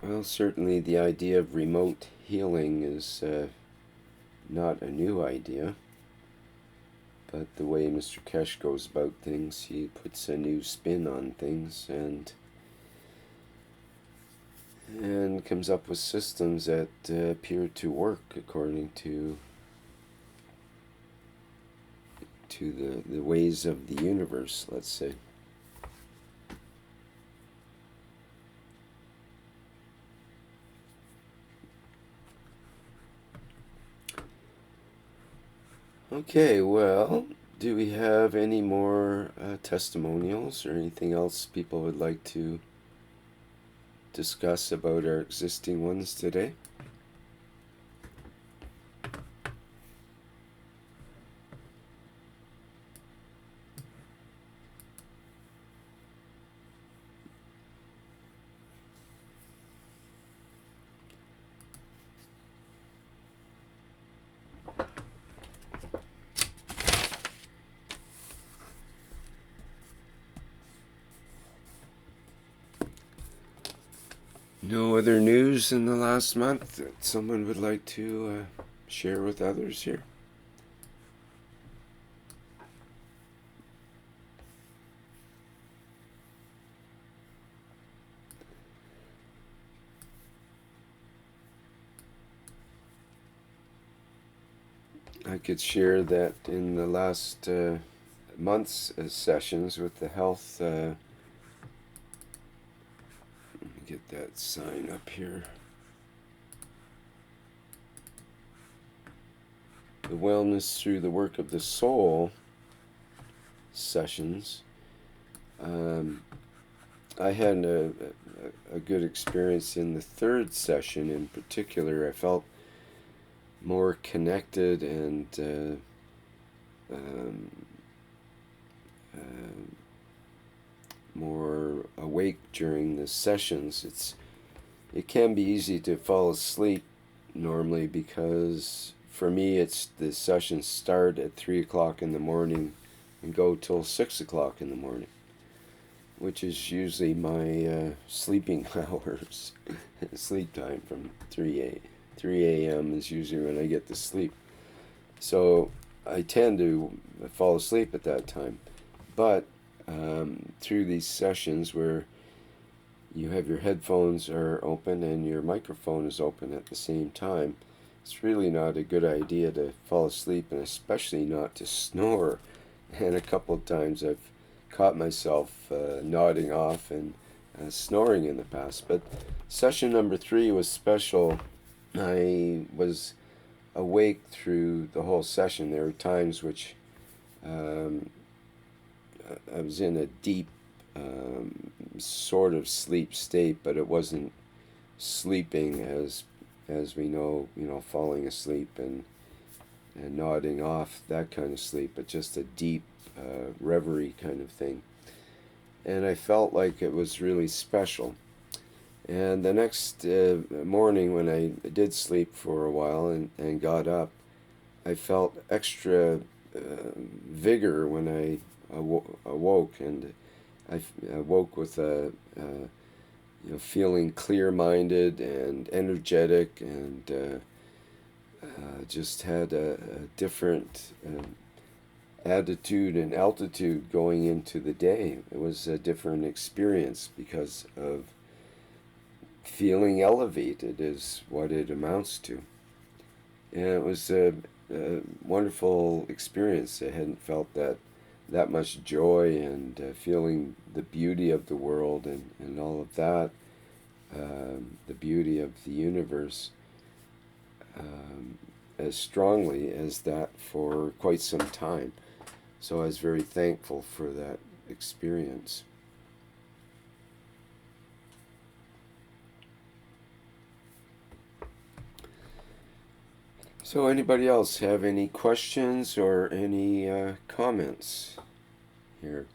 Well, certainly the idea of remote healing is not a new idea. But the way Mr. Keshe goes about things, he puts a new spin on things and comes up with systems that appear to work according to the ways of the universe, let's say. Okay, well, do we have any more testimonials or anything else people would like to discuss about our existing ones today? No other news in the last month that someone would like to share with others here? I could share that in the last month's sessions with the health, let me get that sign up here. The Wellness Through the Work of the Soul sessions. I had a good experience in the third session in particular. I felt more connected and more awake during the sessions. It can be easy to fall asleep normally because for me it's the sessions start at 3 o'clock in the morning and go till 6 o'clock in the morning, which is usually my sleeping hours. Sleep time from 3 a.m. is usually when I get to sleep. So I tend to fall asleep at that time. But through these sessions where you have your headphones are open and your microphone is open at the same time, it's really not a good idea to fall asleep, and especially not to snore. And a couple of times I've caught myself nodding off and snoring in the past. But session number 3 was special. I was awake through the whole session. There were times which I was in a deep sort of sleep state, but it wasn't sleeping as we know, falling asleep and nodding off, that kind of sleep, but just a deep reverie kind of thing. And I felt like it was really special. And the next morning when I did sleep for a while and got up, I felt extra vigor when I awoke, and I woke with a feeling clear-minded and energetic, and just had a different attitude and altitude going into the day. It was a different experience because of feeling elevated is what it amounts to. And it was a wonderful experience. I hadn't felt that much joy and feeling the beauty of the world and all of that, the beauty of the universe, as strongly as that for quite some time. So I was very thankful for that experience. So anybody else have any questions or any comments here?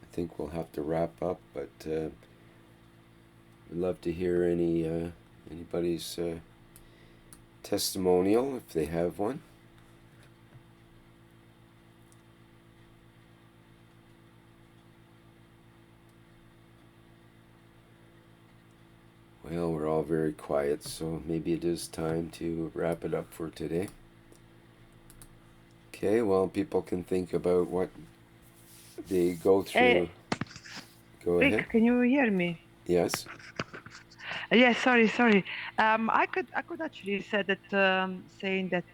I think we'll have to wrap up, but I'd love to hear anybody's testimonial if they have one. Well, we're all very quiet, so maybe it is time to wrap it up for today. Okay, well, people can think about what they go through. Go Rick, ahead. can you hear me? Yes. Yes, sorry. I could actually say that saying that,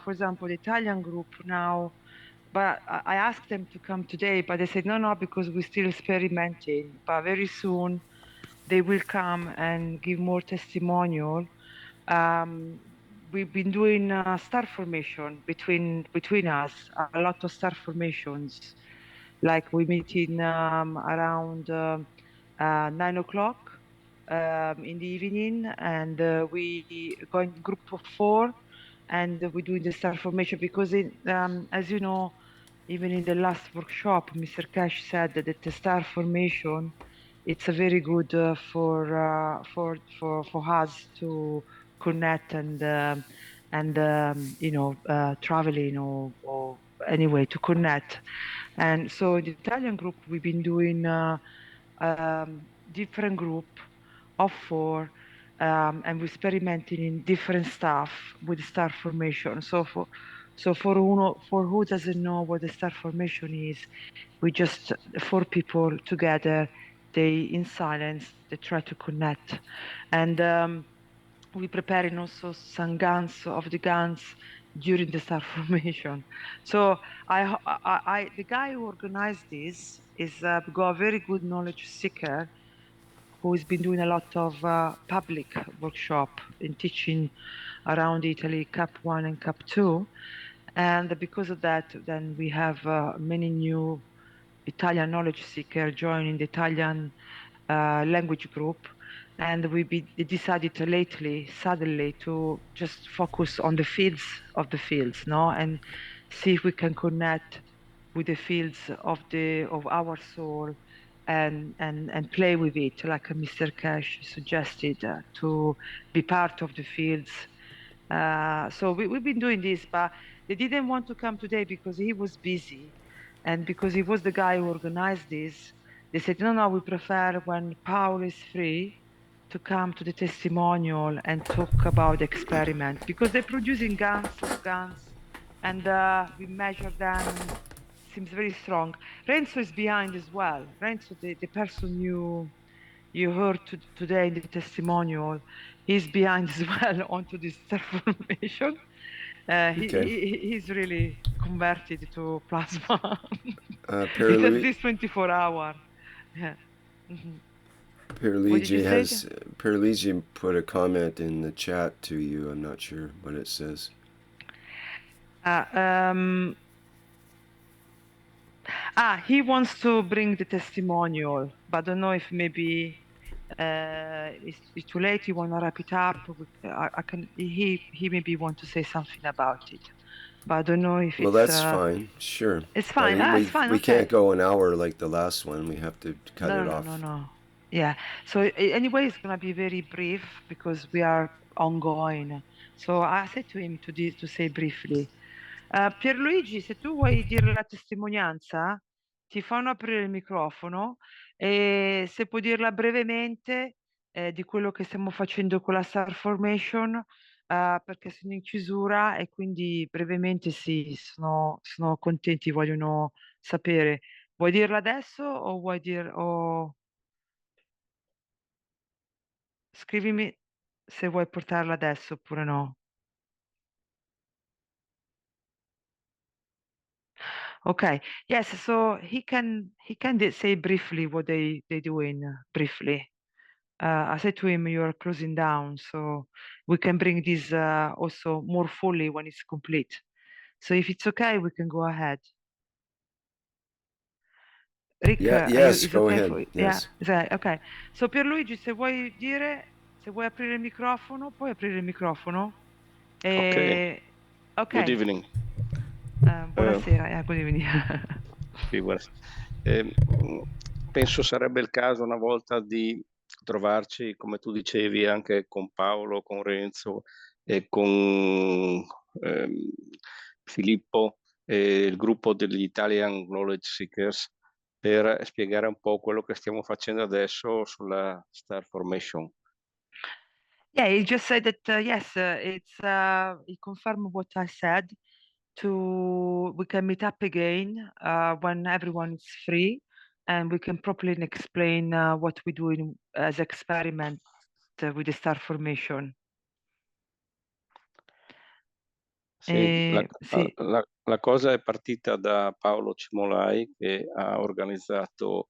for example, the Italian group now, but I asked them to come today, but they said no, because we're still experimenting. But very soon they will come and give more testimonial. we've been doing star formation between us, a lot of star formations. Like we meet in around 9 o'clock in the evening, and we go in group of four, and we're doing the star formation because, as you know, even in the last workshop, Mr. Cash said that the star formation, it's a very good for us to connect and traveling or anyway to connect. And so in the Italian group, we've been doing different group of four, and we're experimenting in different stuff with star formation. For who doesn't know what the star formation is, we just four people together. They in silence they try to connect, and we preparing also some guns of the guns during the star formation. So the guy who organized this is got a very good knowledge seeker who has been doing a lot of public workshop in teaching around Italy, Cup 1 and Cup 2. And because of that, then we have many new Italian knowledge seeker joining the Italian language group. And decided lately, suddenly, to just focus on the fields of the fields, no, and see if we can connect with the fields of our soul and play with it, like Mr. Cash suggested, to be part of the fields. So we've been doing this, but they didn't want to come today because he was busy, and because he was the guy who organized this. They said, no, we prefer when Paul is free to come to the testimonial and talk about the experiment, because they're producing guns, and we measure them, and seems very strong. Renzo is behind as well. Renzo, the person you heard today in the testimonial, he's behind as well onto this transformation. Okay. He's really converted to plasma. It's at Pierluigi, least 24 hours. Yeah. Mhm. What did you Pierluigi say? has Pierluigi put a comment in the chat to you. I'm not sure what it says. Uh, he wants to bring the testimonial, but I don't know if maybe it's too late. You want to wrap it up? I can. He maybe want to say something about it, but I don't know if Well, that's fine. Sure. it's But fine. It's fine. we Okay. can't go an hour like the last one. We have to cut it off. No. Yeah. So anyway, it's gonna be very brief because we are ongoing. So I said to him to say briefly. Pierluigi, se tu vuoi dire la testimonianza, ti fanno aprire il microfono e se puoi dirla brevemente di quello che stiamo facendo con la Star Formation, perché sono in chiusura e quindi brevemente sì, sono contenti, vogliono sapere. Vuoi dirla adesso o vuoi o scrivimi se vuoi portarla adesso oppure no. Okay. Yes, so he can say briefly what they doing briefly. I said to him, "You are closing down, so we can bring this also more fully when it's complete." So if it's okay, we can go ahead. Rick, Yeah. Yes. is Go okay ahead. for yeah, Yes. ok. So Pierluigi, se vuoi dire, se vuoi aprire il microfono, puoi aprire il microfono. Okay. Good Ok, evening. buonasera, good evening. Sì, penso sarebbe il caso una volta di trovarci, come tu dicevi, anche con Paolo, con Renzo e con Filippo e il gruppo degli Italian Knowledge Seekers per spiegare un po' quello che stiamo facendo adesso sulla Star Formation. Yeah, he just said that yes, he confirmed what I said. We can meet up again when everyone is free, and we can properly explain what we do as experiment with the star formation. Sì, Sì. la cosa è partita da Paolo Cimolai che ha organizzato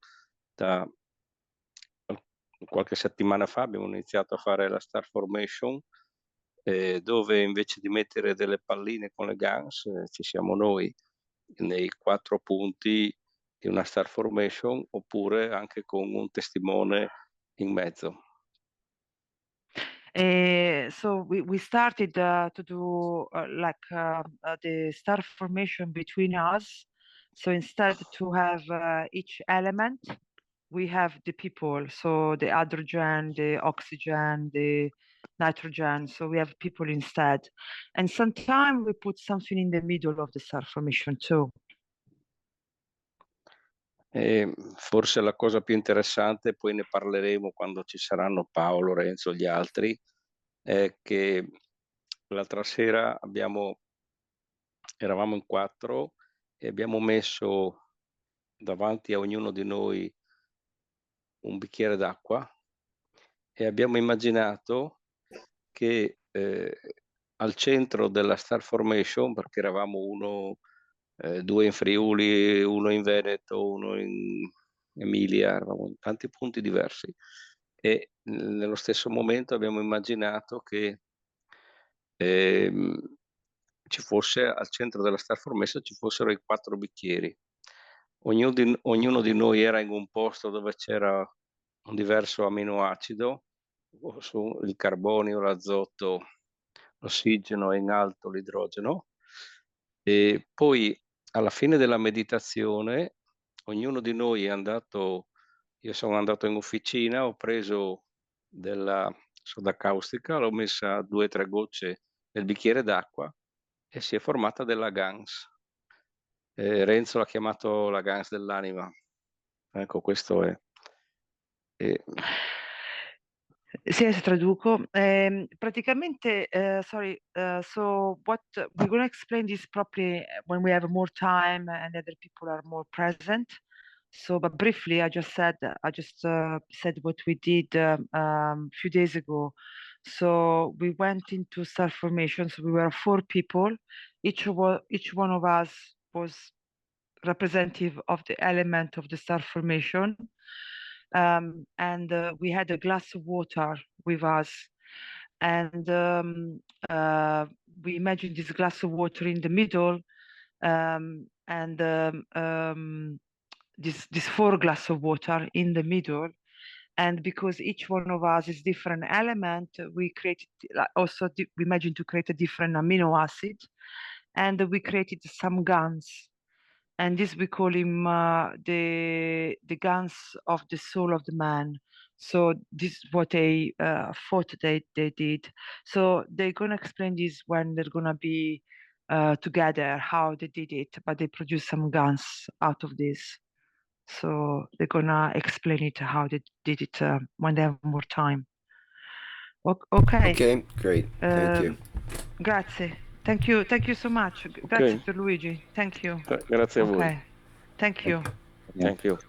qualche settimana fa, abbiamo iniziato a fare la Star Formation dove invece di mettere delle palline con le guns ci siamo noi nei 4 punti di una star formation, oppure anche con un testimone in mezzo. So we started to do the star formation between us. So instead to have each element, we have the people. So the hydrogen, the oxygen, the nitrogen. So we have people instead. And sometimes we put something in the middle of the star formation too. E forse la cosa più interessante, poi ne parleremo quando ci saranno Paolo, Renzo, gli altri, è che l'altra sera eravamo in 4 e abbiamo messo davanti a ognuno di noi un bicchiere d'acqua e abbiamo immaginato che al centro della star formation, perché eravamo 2 in Friuli, 1 in Veneto, 1 in Emilia, eravamo in tanti punti diversi, e nello stesso momento abbiamo immaginato che ci fosse al centro della star formation ci fossero i 4 bicchieri. Ognuno di noi era in un posto dove c'era un diverso aminoacido, su il carbonio, l'azoto, l'ossigeno e in alto l'idrogeno. E poi alla fine della meditazione ognuno di noi è andato, io sono andato in officina, ho preso della soda caustica, l'ho messa 2 o 3 gocce nel bicchiere d'acqua e si è formata della Gans. Renzo l'ha chiamato la Gans dell'anima. Ecco, questo è. Sì, adesso traduco. Praticamente, sorry, so what we're going to explain this properly when we have more time and other people are more present. So, but briefly, I just said what we did a few days ago. So we went into star formation. So we were 4 people. Each one of us was representative of the element of the star formation. And we had a glass of water with us. And we imagined this glass of water in the middle, this 4 glass of water in the middle. And because each one of us is different element, we created we imagined to create a different amino acid, and we created some guns. And this we call him the guns of the soul of the man. So this is what they thought they did. So they're gonna explain this when they're gonna be together how they did it, but they produced some guns out of this. So they're gonna explain it how they did it when they have more time. Okay. Okay, great. Thank you. Grazie. Thank you so much. Grazie Luigi. Thank you. Grazie a voi. Okay. Thank you. Thank you.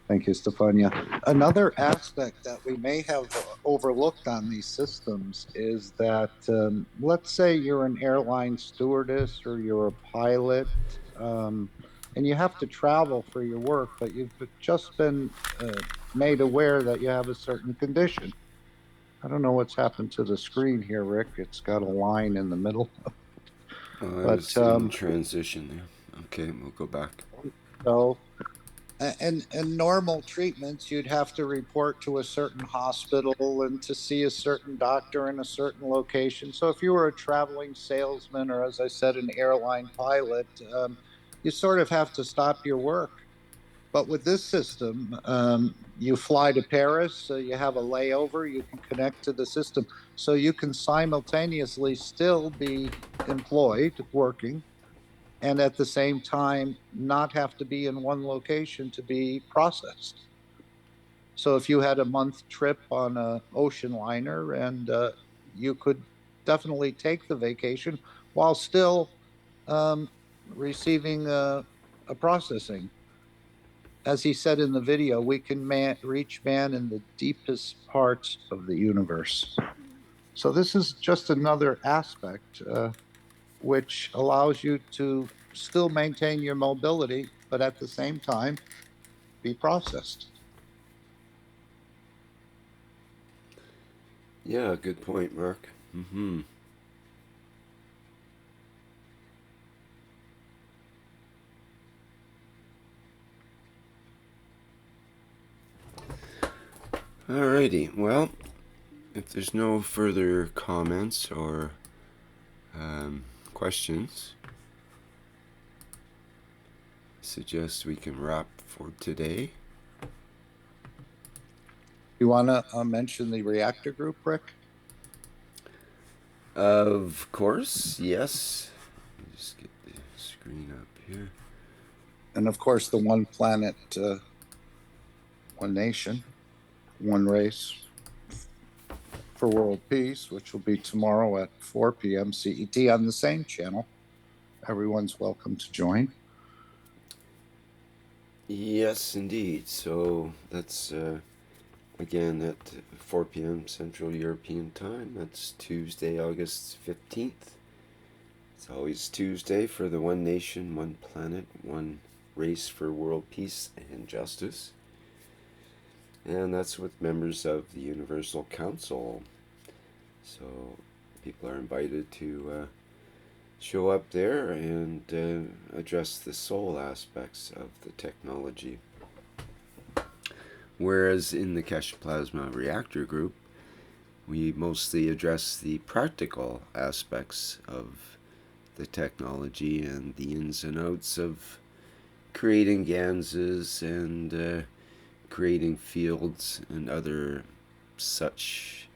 Thank you, Stefania. Another aspect that we may have overlooked on these systems is that, let's say you're an airline stewardess or you're a pilot, and you have to travel for your work, but you've just been made aware that you have a certain condition. I don't know what's happened to the screen here, Rick. It's got a line in the middle. I was in transition there. Okay, we'll go back. So, and normal treatments, you'd have to report to a certain hospital and to see a certain doctor in a certain location. So if you were a traveling salesman, or as I said, an airline pilot, you sort of have to stop your work. But with this system, you fly to Paris, you have a layover, you can connect to the system. So you can simultaneously still be employed, working, and at the same time not have to be in one location to be processed. So if you had a month trip on an ocean liner, and you could definitely take the vacation while still receiving a processing. As he said in the video, we can reach man in the deepest parts of the universe. So this is just another aspect which allows you to still maintain your mobility, but at the same time be processed. Yeah, good point, Mark. Alrighty, well, if there's no further comments or questions, I suggest we can wrap for today. You want to mention the reactor group, Rick? Of course, yes. Let me just get the screen up here. And of course, the one planet, one nation, one race for world peace, which will be tomorrow at 4 p.m. CET on the same channel. Everyone's welcome to join. Yes, indeed. So that's again at 4 p.m. Central European Time. That's Tuesday, August 15th. It's always Tuesday for the One Nation, One Planet, One Race for World Peace and Justice. And that's with members of the Universal Council. So people are invited to show up there and address the soul aspects of the technology. Whereas in the Keshe Plasma Reactor Group, we mostly address the practical aspects of the technology and the ins and outs of creating ganses and creating fields and other such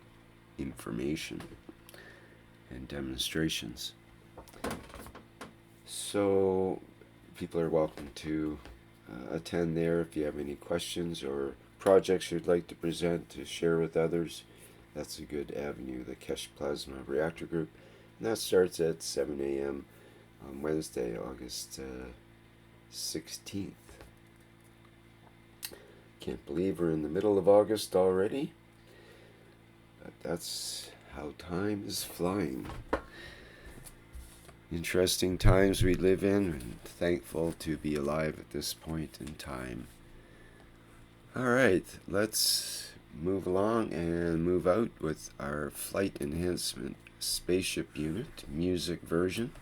information and demonstrations. So people are welcome to attend there if you have any questions or projects you'd like to present to share with others. That's a good avenue, the Keshe Plasma Reactor Group. And that starts at 7 a.m. on Wednesday, August 16th. Can't believe we're in the middle of August already. But that's how time is flying. Interesting times we live in, and thankful to be alive at this point in time. Alright, let's move along and move out with our Flight Enhancement Spaceship Unit music version.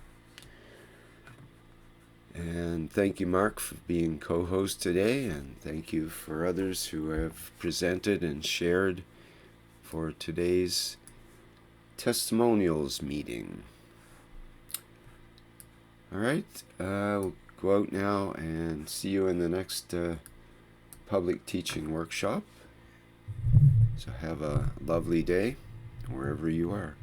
And thank you, Mark, for being co-host today, and thank you for others who have presented and shared for today's testimonials meeting. Alright, we'll go out now and see you in the next public teaching workshop. So have a lovely day wherever you are.